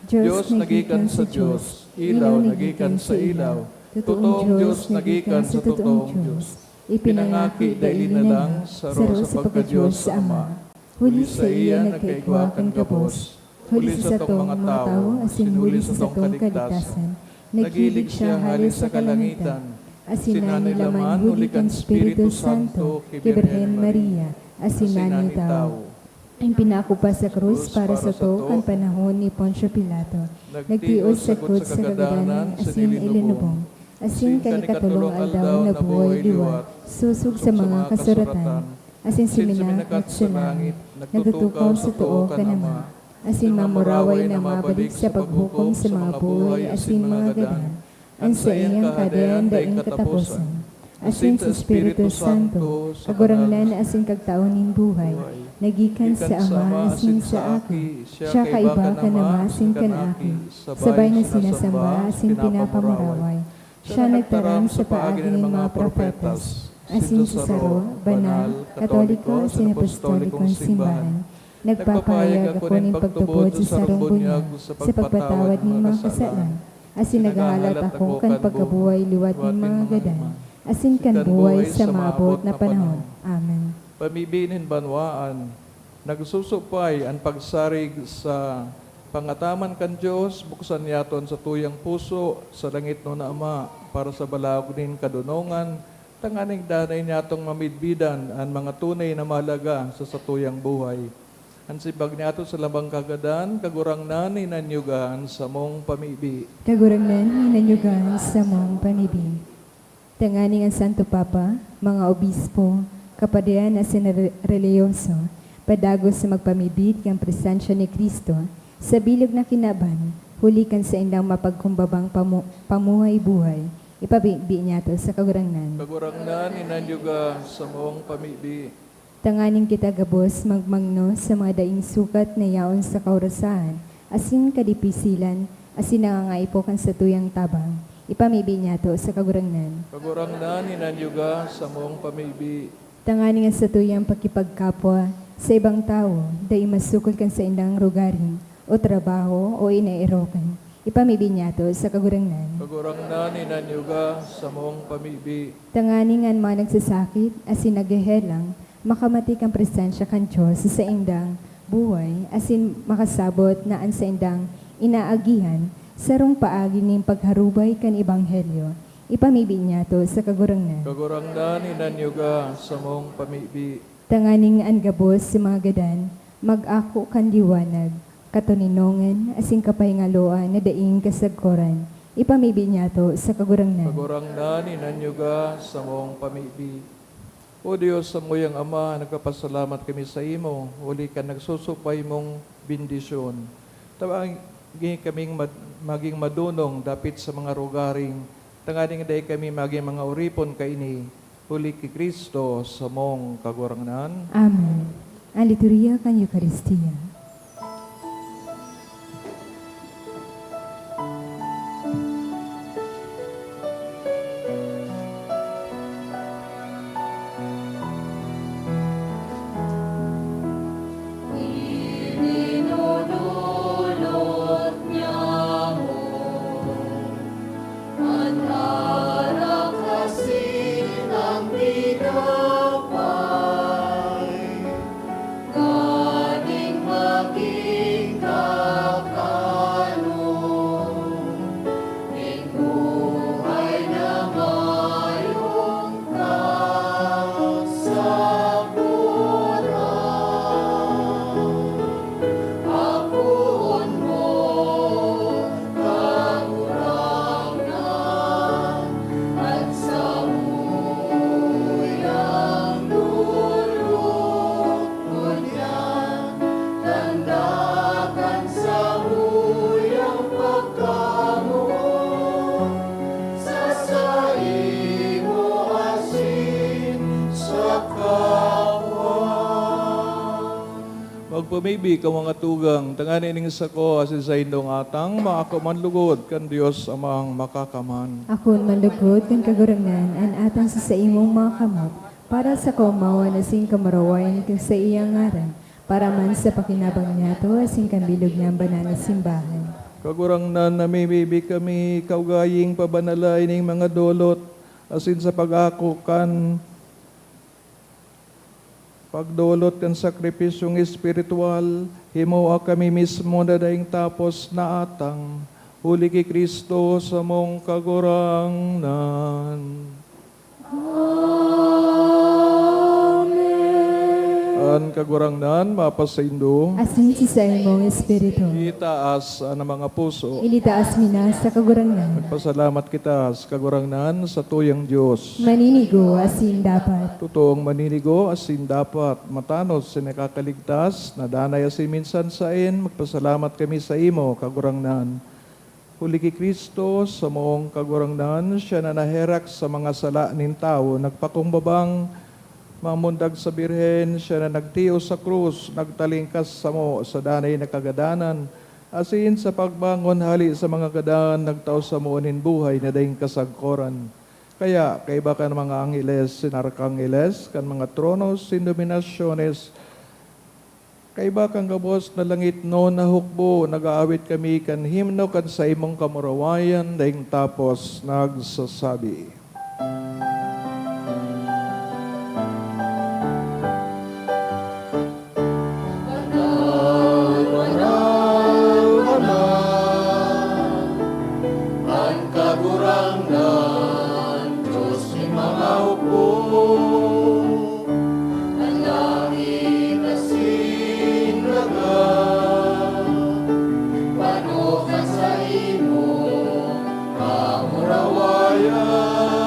Diyos nagikan sa Diyos, ilaw nagikan sa ilaw, totoong Diyos nagikan sa totoong Diyos. Ipinangaki dahil na lang saro sa pagka-Diyos sa Ama. Huli sa iya nagkaigwa kan gabos, huli sa tong mga tao, asin huli sa tong kaligtasan. Nagilig siya halis sa kalangitan, asin nani laman huli kan Espiritu Santo, kay Birhen Maria, asin nani tao. Ang pinakupa sa krus para sa to kan panahon ni Poncio Pilato. Nagtios sa krus sa kagadanan, asin ilinubong. Asin kanikatulong aldaw na buhay liwat, susug sa mga kasuratan. Asin siminat at langit, nagtutukaw sa tuo ka naman. Asin mamuraway na mabalik sa paghukom sa mga buhay, asin mga gadan. Ang sa iyang kadayan daing katapusan. Asin sa Espiritu Santo, kaguranglan asin kagtaonin buhay. Nagikan sa Ama, asin sa aki. Siya kaiba ka naman, asin kan aki. Sabay na sinasamba, asin pinapamuraway. Siya nagtarang sa paagi ng mga propetas. Asin sa saro, banal, katoliko, asin apostolikong simbahan. Nagpapahayag ako ng pagtubod sa sarong bunyag sa pagpatawad ng mga kasalan. Asin naghahalat ako kan pagkabuhay liwat ng mga gadan. Asin kan buhay sa maabot na panahon. Amen. Pamibinin banwaan, nagsusupay ang pagsarig sa pangataman kan Diyos, buksan yaton sa tuyang puso, sa langit no na Ama, para sa balawag nin kadunongan, tanganing danay niyatong mamidbidan ang mga tunay na mahalaga sa satuyang buhay. Ang sibag niyato sa labang kagadan, kagurang nani nanyugan sa mong pamibi. Kagurangnan hinanyugan sa mong panibig. Tanganing ang Santo Papa, mga obispo, kapadayan na sinareliyoso, padagos sa magpamibig ang presensya ni Kristo, sa bilog na kinaban, hulikan sa indang mapagkumbabang pamuhay-buhay, ipabibi niya to sa kagurangnan. Kagurangnan inanyuga sa mong pamibi. Tanganing kita gabos magmangno sa mga daing sukat na yaon sa kaurasahan, asin kadipisilan, asin nangangaipokan sa tuyang tabang. Ipamibi niya to sa kagurangnan. Kagurangnan hinanyuga sa mong pamibi. Tanganing sa tuyang pakipagkapwa sa ibang tao, daing masukol kan sa indang rugarin, o trabaho, o inairokan. Ipamibi niya to sa kagurangnan. Kagurangnan hinanyuga sa mong pamibi. Tanganing ang mga nagsasakit, asin naghehelang, makamati kang presensya kan Diyos sa indang buhay, asin makasabot na ang sa indang inaagihan, sarong paagi ng pagharubay kan ebanghelyo. Ipamibi niya to sa kagurangnan. Kagurangnan hinanyuga sa mong pamibi. Tanganing ang gabos si mga gadan, mag-ako kan liwanag, katuninongan, asin kapahingaloan na daing kasagkoran. Ipamibi niya to sa kagurangnan. Kagurangnan hinanyuga sa mong pamibi. O Diyos, sa muyang Ama, nagpapasalamat kami sa imo. Uli ka nagsusupay mong bindisyon. Tawagin kaming maging madunong dapit sa mga rugaring. Tanganing day kami maging mga uripon kaini. Uli ki Kristo sa mong kagurangnan. Amen. Ang liturya kan Eucharistia. Magpumibi ka mga tugang, tanganin ning sako asin sa indong atang, makakumanlugod kan Diyos amang makakaman. Akon malugod kan kagurangnan, an atang sa imong mga kamot, para sa kaumawa na sing kamarawayan kang sa iyang ngaran, para man sa pakinabang niya to, asing kambilog niyang banana simbahan. Kagurangnan namimibi kami, kaugaying pabanalay ning mga dolot, asin sa pag-ako kan pagdolot kan sakripisyong espiritual, himuha kami mismo na daing tapos na atang, huli ki Kristo sa mong kagurangnan. An kagurangnan, mapasaindo, Asin si sa imong espiritu, itaas ang mga puso. ilitaas mina sa kagurangnan. Pasalamat kita sa kagurangnan sa tuyang Diyos. Maninigo asin dapat. Totoong maninigo asin dapat matanos sa nakakaligtas na danay asin minsan sa in, magpasalamat kami sa imo, kagurangnan. Huli ki Kristo sa moong kagurangnan, siya na naherak sa mga sala nin tao, nagpakumbabang mamundag sa birhen, siya na nagtiyo sa krus, nagtalingkas sa mo sa danay na kagadanan, asin sa pagbangon hali sa mga gadaan, nagtao sa moonin buhay na daing kasagkoran. Kaya, kaiba kan mga angeles, sinarkangeles, kan mga tronos, sindominasyones, kaiba kang gabos na langit no na hukbo, nag-aawit kami kan himno kan sa imong kamurawayan, daing tapos nagsasabi. Kamurawayan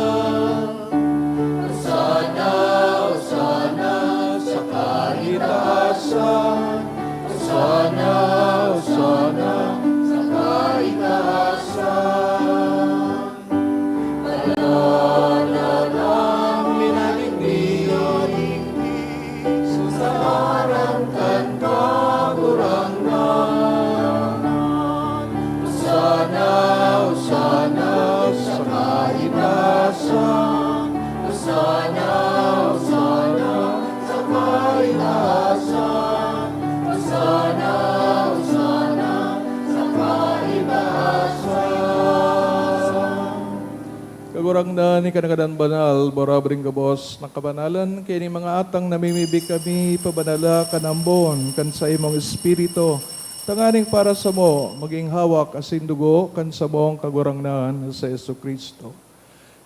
gurang na ni kanagadan banal, borabring gabos, nakabanalan, kini mga atang namimibig kami, pabanala kanambon, kan sa imong espiritu, tanganing para sa mo, maging hawak asin dugo, kan sa mong kagurangnan sa Yesu Kristo.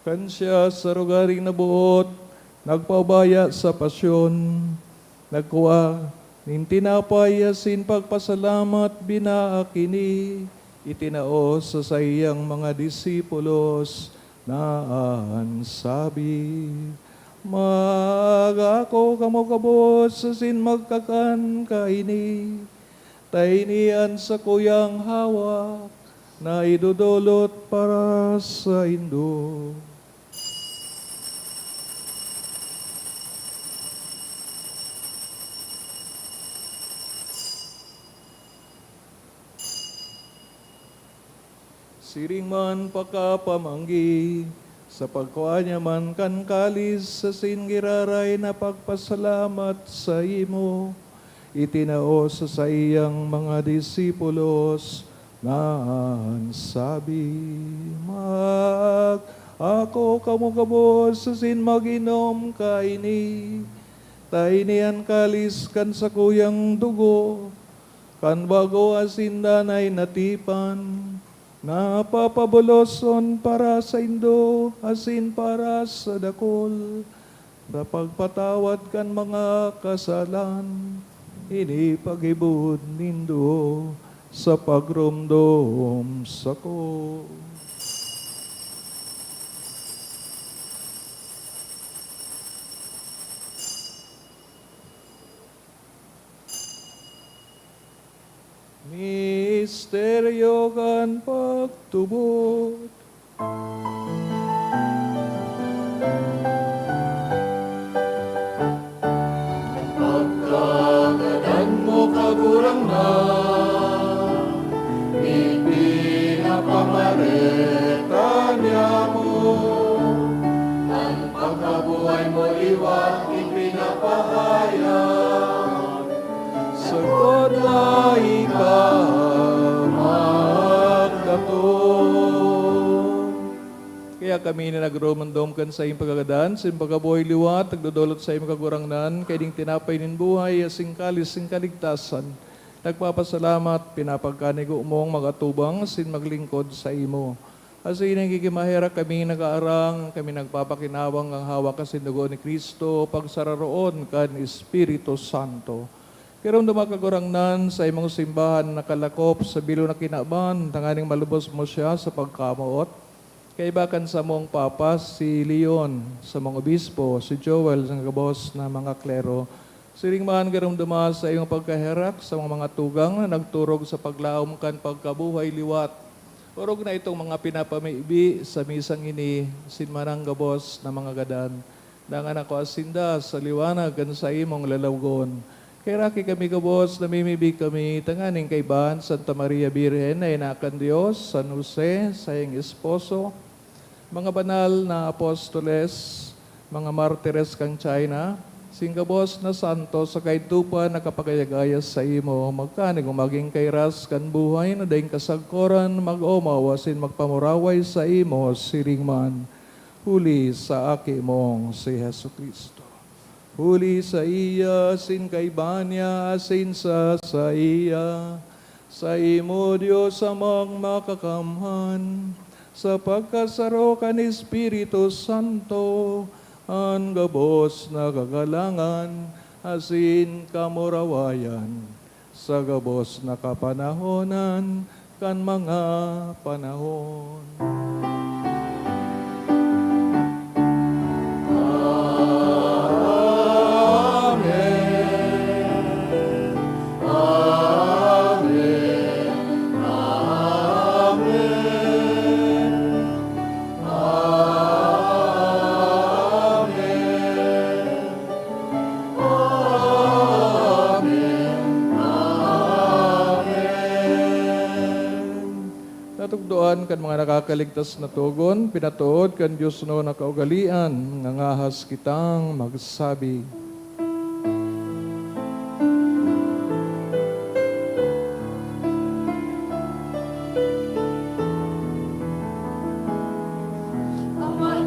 Kan siya sa rugaring nabuot, nagpaubaya sa pasyon, nagkuha, nintinapay asin pagpasalamat binaakini, itinao sa sayang mga disipulos na ansabi. Magako kamo kabos asin magkakan kaini, tainian sa kuyang hawak na idudulot para sa indo. Siring man pakapamanggi, sa pagkuha niya man kan kalis sa singiraray na pagpasalamat sa imo, itinao sa sayang mga disipulos na ansabi. Ako kamo kabos sa sin maginom kaini, tainian kalis kan sa kuyang dugo, kan bago asin danay natipan, napapabuloson para sa indo, asin para sa dakol, na pagpatawad kan mga kasalan, inipagibod nindo sa pagrumdom sako. Misteryo kan pagtubot. Pagkagadan mo kagurang na, ipinapamarita niya mo. Ang pagkabuhay mo iwat, ipinapahayag. Sagod na ikaw magdaton. Kaya kami na nagromandom kan sa iyong pagkagadan, sa iyong pagkabuhay liwat, nagdodolot sa iyong kagurangnan, kaya ding tinapay nin buhay, asing kalis, sing kaligtasan. Nagpapasalamat, pinapagkanigo mong magatubang, sin maglingkod sa imo. Kasi nagkikimahera kami nag-aarang, kami nagpapakinawang ang hawak kasi dugo ni Kristo, pagsararoon kan Espiritu Santo. Kaya dumakagurangnan sa imong simbahan nakalakop sa bilo na kinaban, tanganing malubos mo siya sa pagkamuot. Kaibakan sa mong papa, si Leon, sa mong obispo, si Joel, sa kabos na mga klero. Siring maan garamdama sa iyong pagkaherak sa mga tugang na nagturog sa paglaom kan pagkabuhay liwat. Urog na itong mga pinapamibi sa misang ini, sinmanang gabos na mga gadan. Dangan ako asinda sa liwanag kan sa imong lalawgon. Kaya raki kami kabos, namimibig kami, tanganing kaibahan, Santa Maria Birhen, na inakan Diyos, San Jose, sa iyong esposo, mga banal na apostoles, mga martires kang China, singkabos na santo sa kaitupa na kapagayagayas sa imo, magkanig maging kairas kan buhay na daing kasagkoran, mag-omawasin magpamuraway sa imo, siringman, huli sa aki mong si Hesu Kristo. Huli sa iya, sin kaibanya, asin sa iya, sa imo Diyos amang makakamhan, sa pagkasaro kan Espiritu Santo, ang gabos na kagalangan, asin kamurawayan, sa gabos na kapanahonan, kan mga panahon. Natugdoan kan mga nakakaligtas na tugon, pinatuod kan Diyos no na kaugalian, ngangahas kitang magsabi. Ama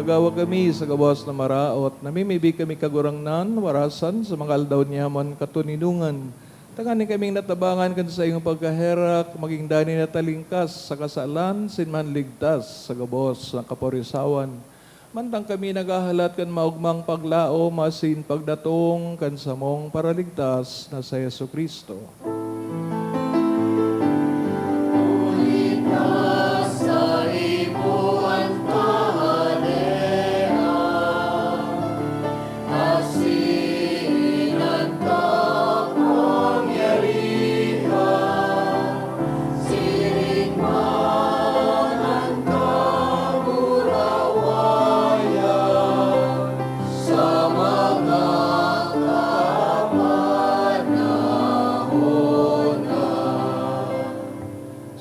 Agawa kami sa gawas na maraot, namimibi kami kagurangnan, warasan sa mga aldaw niyaman katuninungan. Tanganin kaming natabangan kan sa iyong pagkaherak, maging dani na talingkas sa kasalan, sinman ligtas sa gabos ng kaporisawan. Mantang kami nagahalat kan maugmang paglao, masin pagdatong kan samong paraligtas na sa Yesu Kristo.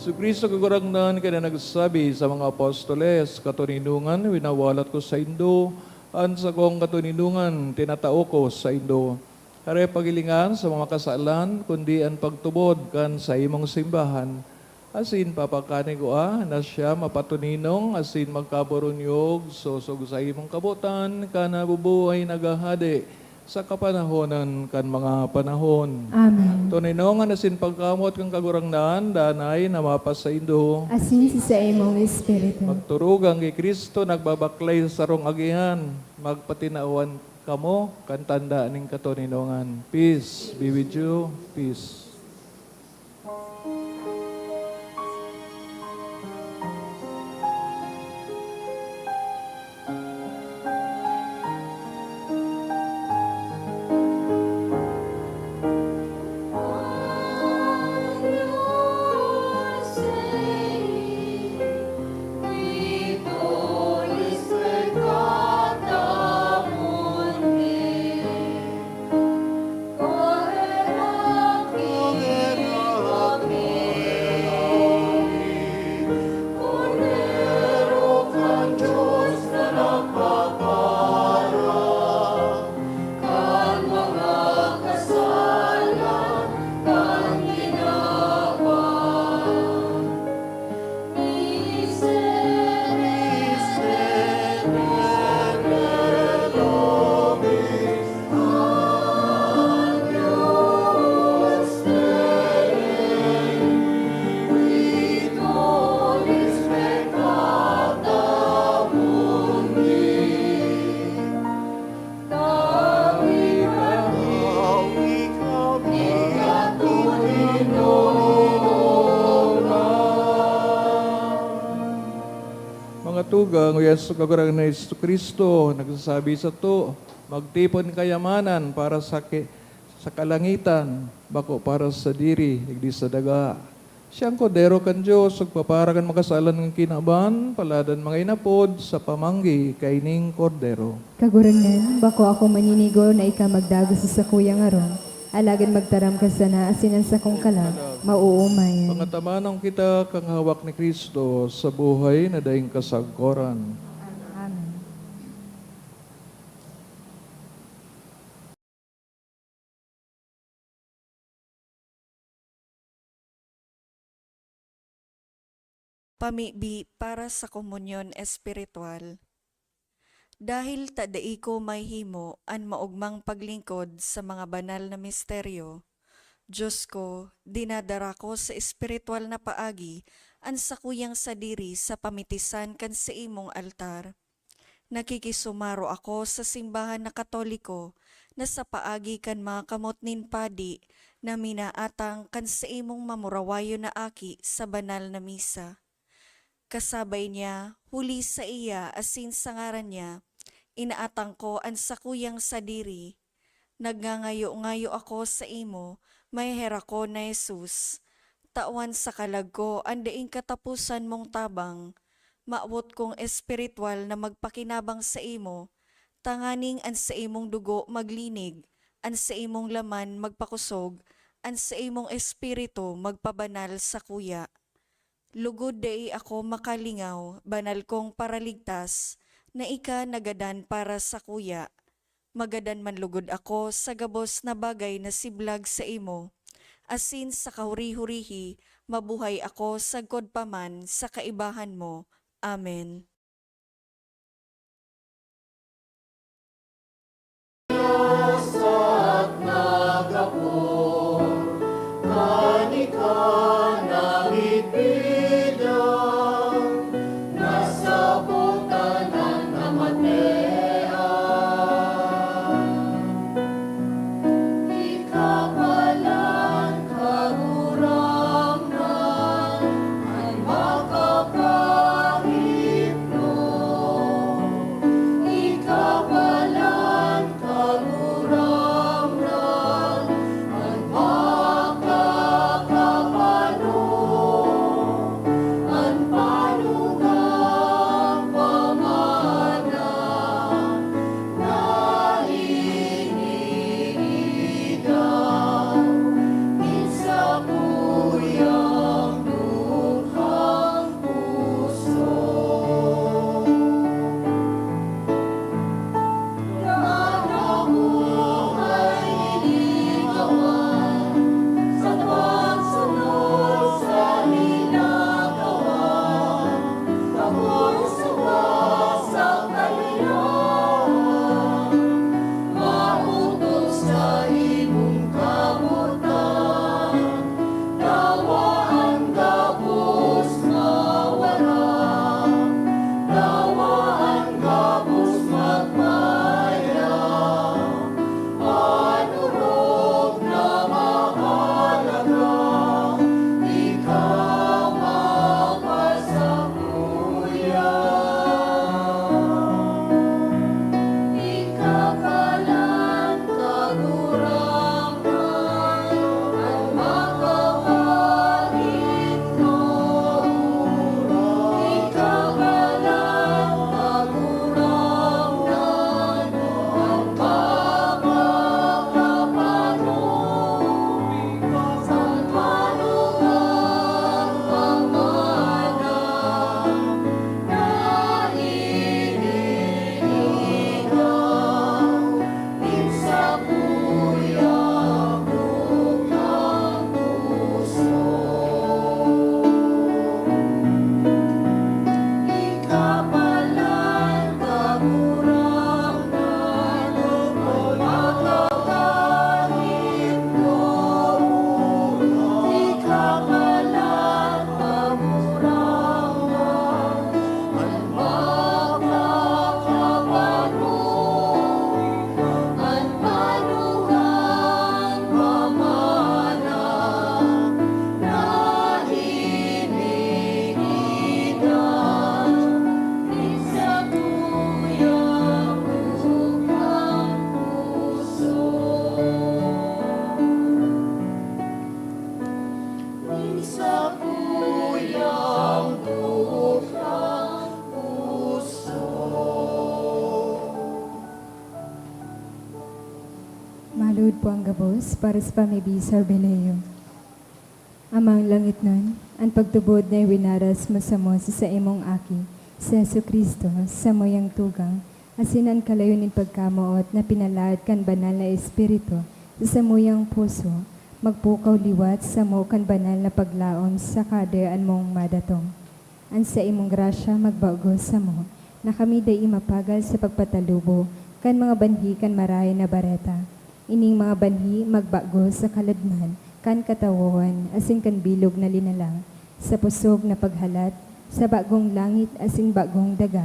So Kristo kagurangnan kaya nagsabi sa mga apostoles, katuninungan, winawalat ko sa Indo, an sa kong katuninungan, tinatao ko sa Indo. Kare pagilingan sa mga kasalan, kundi ang pagtubod kan sa imong simbahan. Asin papakani ko na siya mapatuninong, asin magkaburunyog, sosog sa imong kabutan, kana bubuhay nagahade sa kapanahonan kan mga panahon. Amen. Tuninongan asin pagkamot kang kagurangnan, danay na mapas sa Indo. Asin sa imong Espiritu. Magturugang kay Kristo, nagbabaklay sa sarong agihan, magpatinauan kamo, kantanda ning katuninongan. Peace be with you. Peace. Mga tugang, o Yesu kagurang na Yesu Kristo, nagsasabi sa to, magtipon kayamanan para sa kalangitan, bako para sa diri, igdi sa daga. Siyang kodero kan Diyos, ugpaparagan makasalan ng kinaban, paladan mga inapod sa pamanggi, kaining kordero. Kagurangnan, bako ako maninigo na ika magdago sa sakuyang aron. Alagad magtaram ka sana, asinan sa kong kalag, mauumayan. Pangatamanang kita kang hawak ni Kristo sa buhay na daing kasagkoran. Amen. Pamibi para sa komunyon espiritual. Dahil tadai ko may himo an maugmang paglingkod sa mga banal na misteryo, Diyos ko, dinadara ko sa espiritual na paagi an sakuyang sadiri sa pamitisan kan sa imong altar. Nakikisumaro ako sa simbahan na Katoliko na sa paagi kan mga kamot nin padi na minaatang kan sa imong mamurawayo na aki sa banal na misa. Kasabay niya, huli sa iya asin sa ngaran niya, inaatang ko ang sakuyang sadiri. Nagngangayo-ngayo ako sa imo, may hera ko na Jesus. Tawan sa kalag ko, andaing katapusan mong tabang. Maawot kong espiritual na magpakinabang sa imo, tanganing an sa imong dugo maglinig, an sa imong laman magpakusog, an sa imong espiritu magpabanal sa kuya. Lugod dai ako makalingaw, banal kong paraligtas, na ika nagadan para sa kuya. Magadan man lugod ako sa gabos na bagay na siblag sa imo. Asin sa kahuri-hurihi, mabuhay ako sagkod paman sa kaibahan mo. Amen. Lord po ang gabos para sa pamibi sa Beleo. Amang langit nun, ang pagtubod na winaras mo sa imong aki, sa Yesu Kristo, sa moyang tugang, asinan kalayonin pagkamoot na pinalaad kan banal na Espiritu, sa moyang puso, magpukaw liwat sa mo kan banal na paglaom sa kadean mong madatong. An sa imong grasya magbago sa mo, na kami day mapagal sa pagpatalubo, kan mga banhi kan marahay na bareta. Ining mga banhi magbago sa kaladman, kan katawawan, asin kan bilog na linalang, sa pusog na paghalat, sa bagong langit asin bagong daga,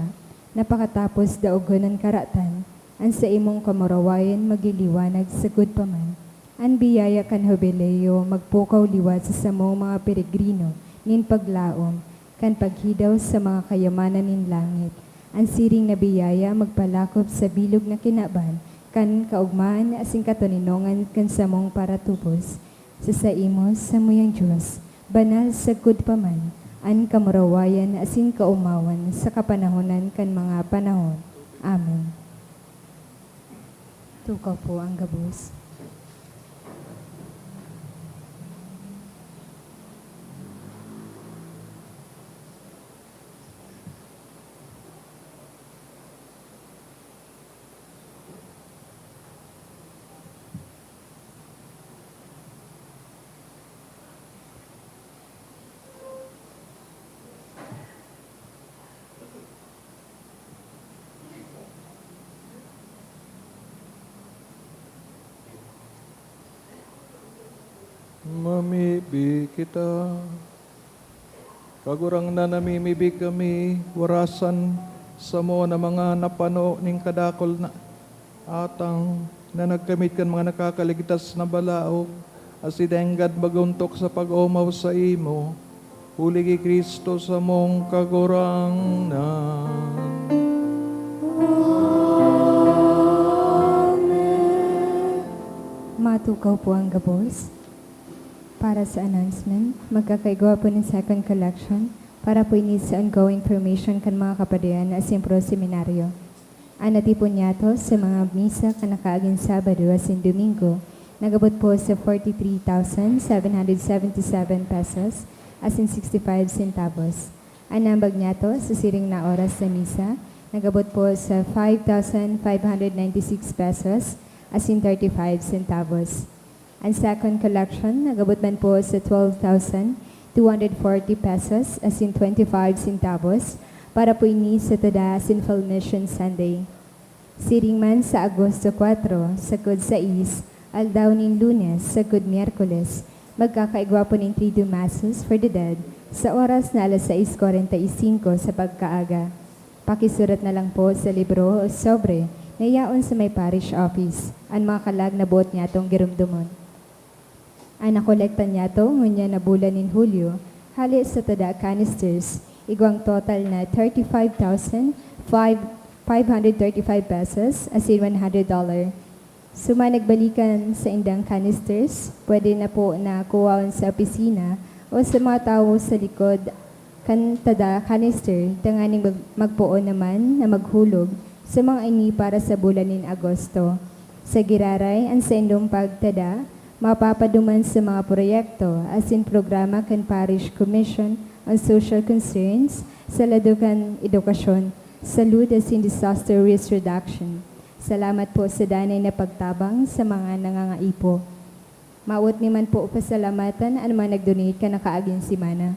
napakatapos daogon ng karatan, an sa imong kamarawayan magiliwanag sa paman. An biyaya kan Jubileo magpukaw liwat sa samong mga peregrino, nin paglaom, kan paghidaw sa mga kayamanan nin langit. Ang siring na biyaya magpalakop sa bilog na kinaban, kan kaugmaan asing katuninongan kan samong paratubos. Sa imos sa muyang Diyos, banal sa paman, an kamarawayan asing kaumawan sa kapanahonan kan mga panahon. Amen. Tukaw po ang gabos. Mamibi kita. Kagurang na namimibi kami, warasan sa mo na mga napano ning kadakol na atang na nagkamit kan mga nakakaligtas na balaog, asidengad baguntok sa pag-umaw sa imo, huligi Kristo sa mong kagurang na. Matukaw po ang gabos. Para sa announcement, magkakaigwa po ng second collection para po inis sa ongoing formation kan mga kapadayan na simpro seminaryo. Ang natipon niya to sa mga misa kanakaaging Sabado as in Domingo, nagabot po sa 43,777 pesos as in 65 centavos. Ang nambag niya to sa siring na oras sa misa, nagabot po sa 5,596 pesos as in 35 centavos. Ang second collection, nagabot man po sa 12,240 pesos as in 25 centavos para po ini sa tada Sinful Mission Sunday. Siring man sa Agosto 4, sakod sa aldaw nin Lunes, sakod Miyerkules, magkakaigwa po ng Triduum Masses for the Dead sa oras na alas 6:45 sa pagkaaga. Pakisurat na lang po sa libro o sobre na yaon sa may parish office ang mga kalag na buot niya itong girumdumon. Ang nakolekta niya ito ngunya na bulan in Hulyo, hali sa tada canisters, igwang total na 35,535 pesos as in $100. Suma nagbalikan sa indang canisters, pwede na po na kuwaon sa opisina o sa mga tao sa likod kan tada canister, tanganing magpuon naman na maghulog sa mga ini para sa bulan in Agosto. Sa giraray, ang sa indong pagtada, mapapaduman sa mga proyekto as in programa kan Parish Commission on Social Concerns sa ladukan edukasyon, salud as in disaster risk reduction. Salamat po sa danay na pagtabang sa mga nangangaipo. Maawat niman po pasalamatan ang mga nag-donate ka na kaaging simana.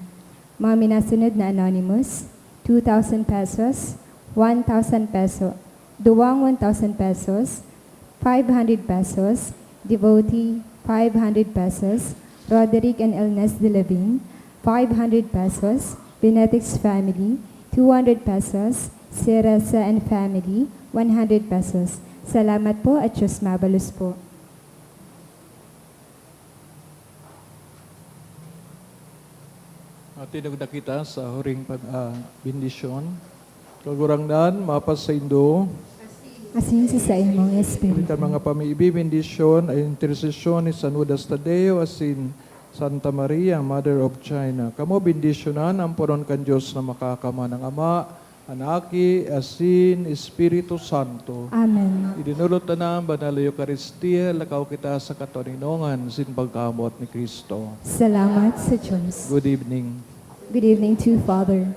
Mga minasunod na anonymous, 2,000 pesos, 1,000 peso, duwang 1,000 pesos, 500 pesos, devotee, 500 pesos, Roderick and Elnes de Levin, 500 pesos, Benetics family, 200 pesos, Serasa and family, 100 pesos. Salamat po at Diyos mabalus po. Tinagda kita sa huring bendisyon. Kagurang daan, mapas sa Indo. Asin sa imong Espiritu. Kita mga pamiibi, bendisyon, ay intercession ni San Judas Tadeo, asin Santa Maria, Mother of China. Kamo bendisyonan, ang puron kan Diyos na makakama ng Ama, Anaki, asin, Espiritu Santo. Amen. Idinulot na ng Banal na Eucharistia, lakaw kita sa katoninongan, sin pagkamot ni Kristo. Salamat sa Diyos. Good evening. Good evening to Father.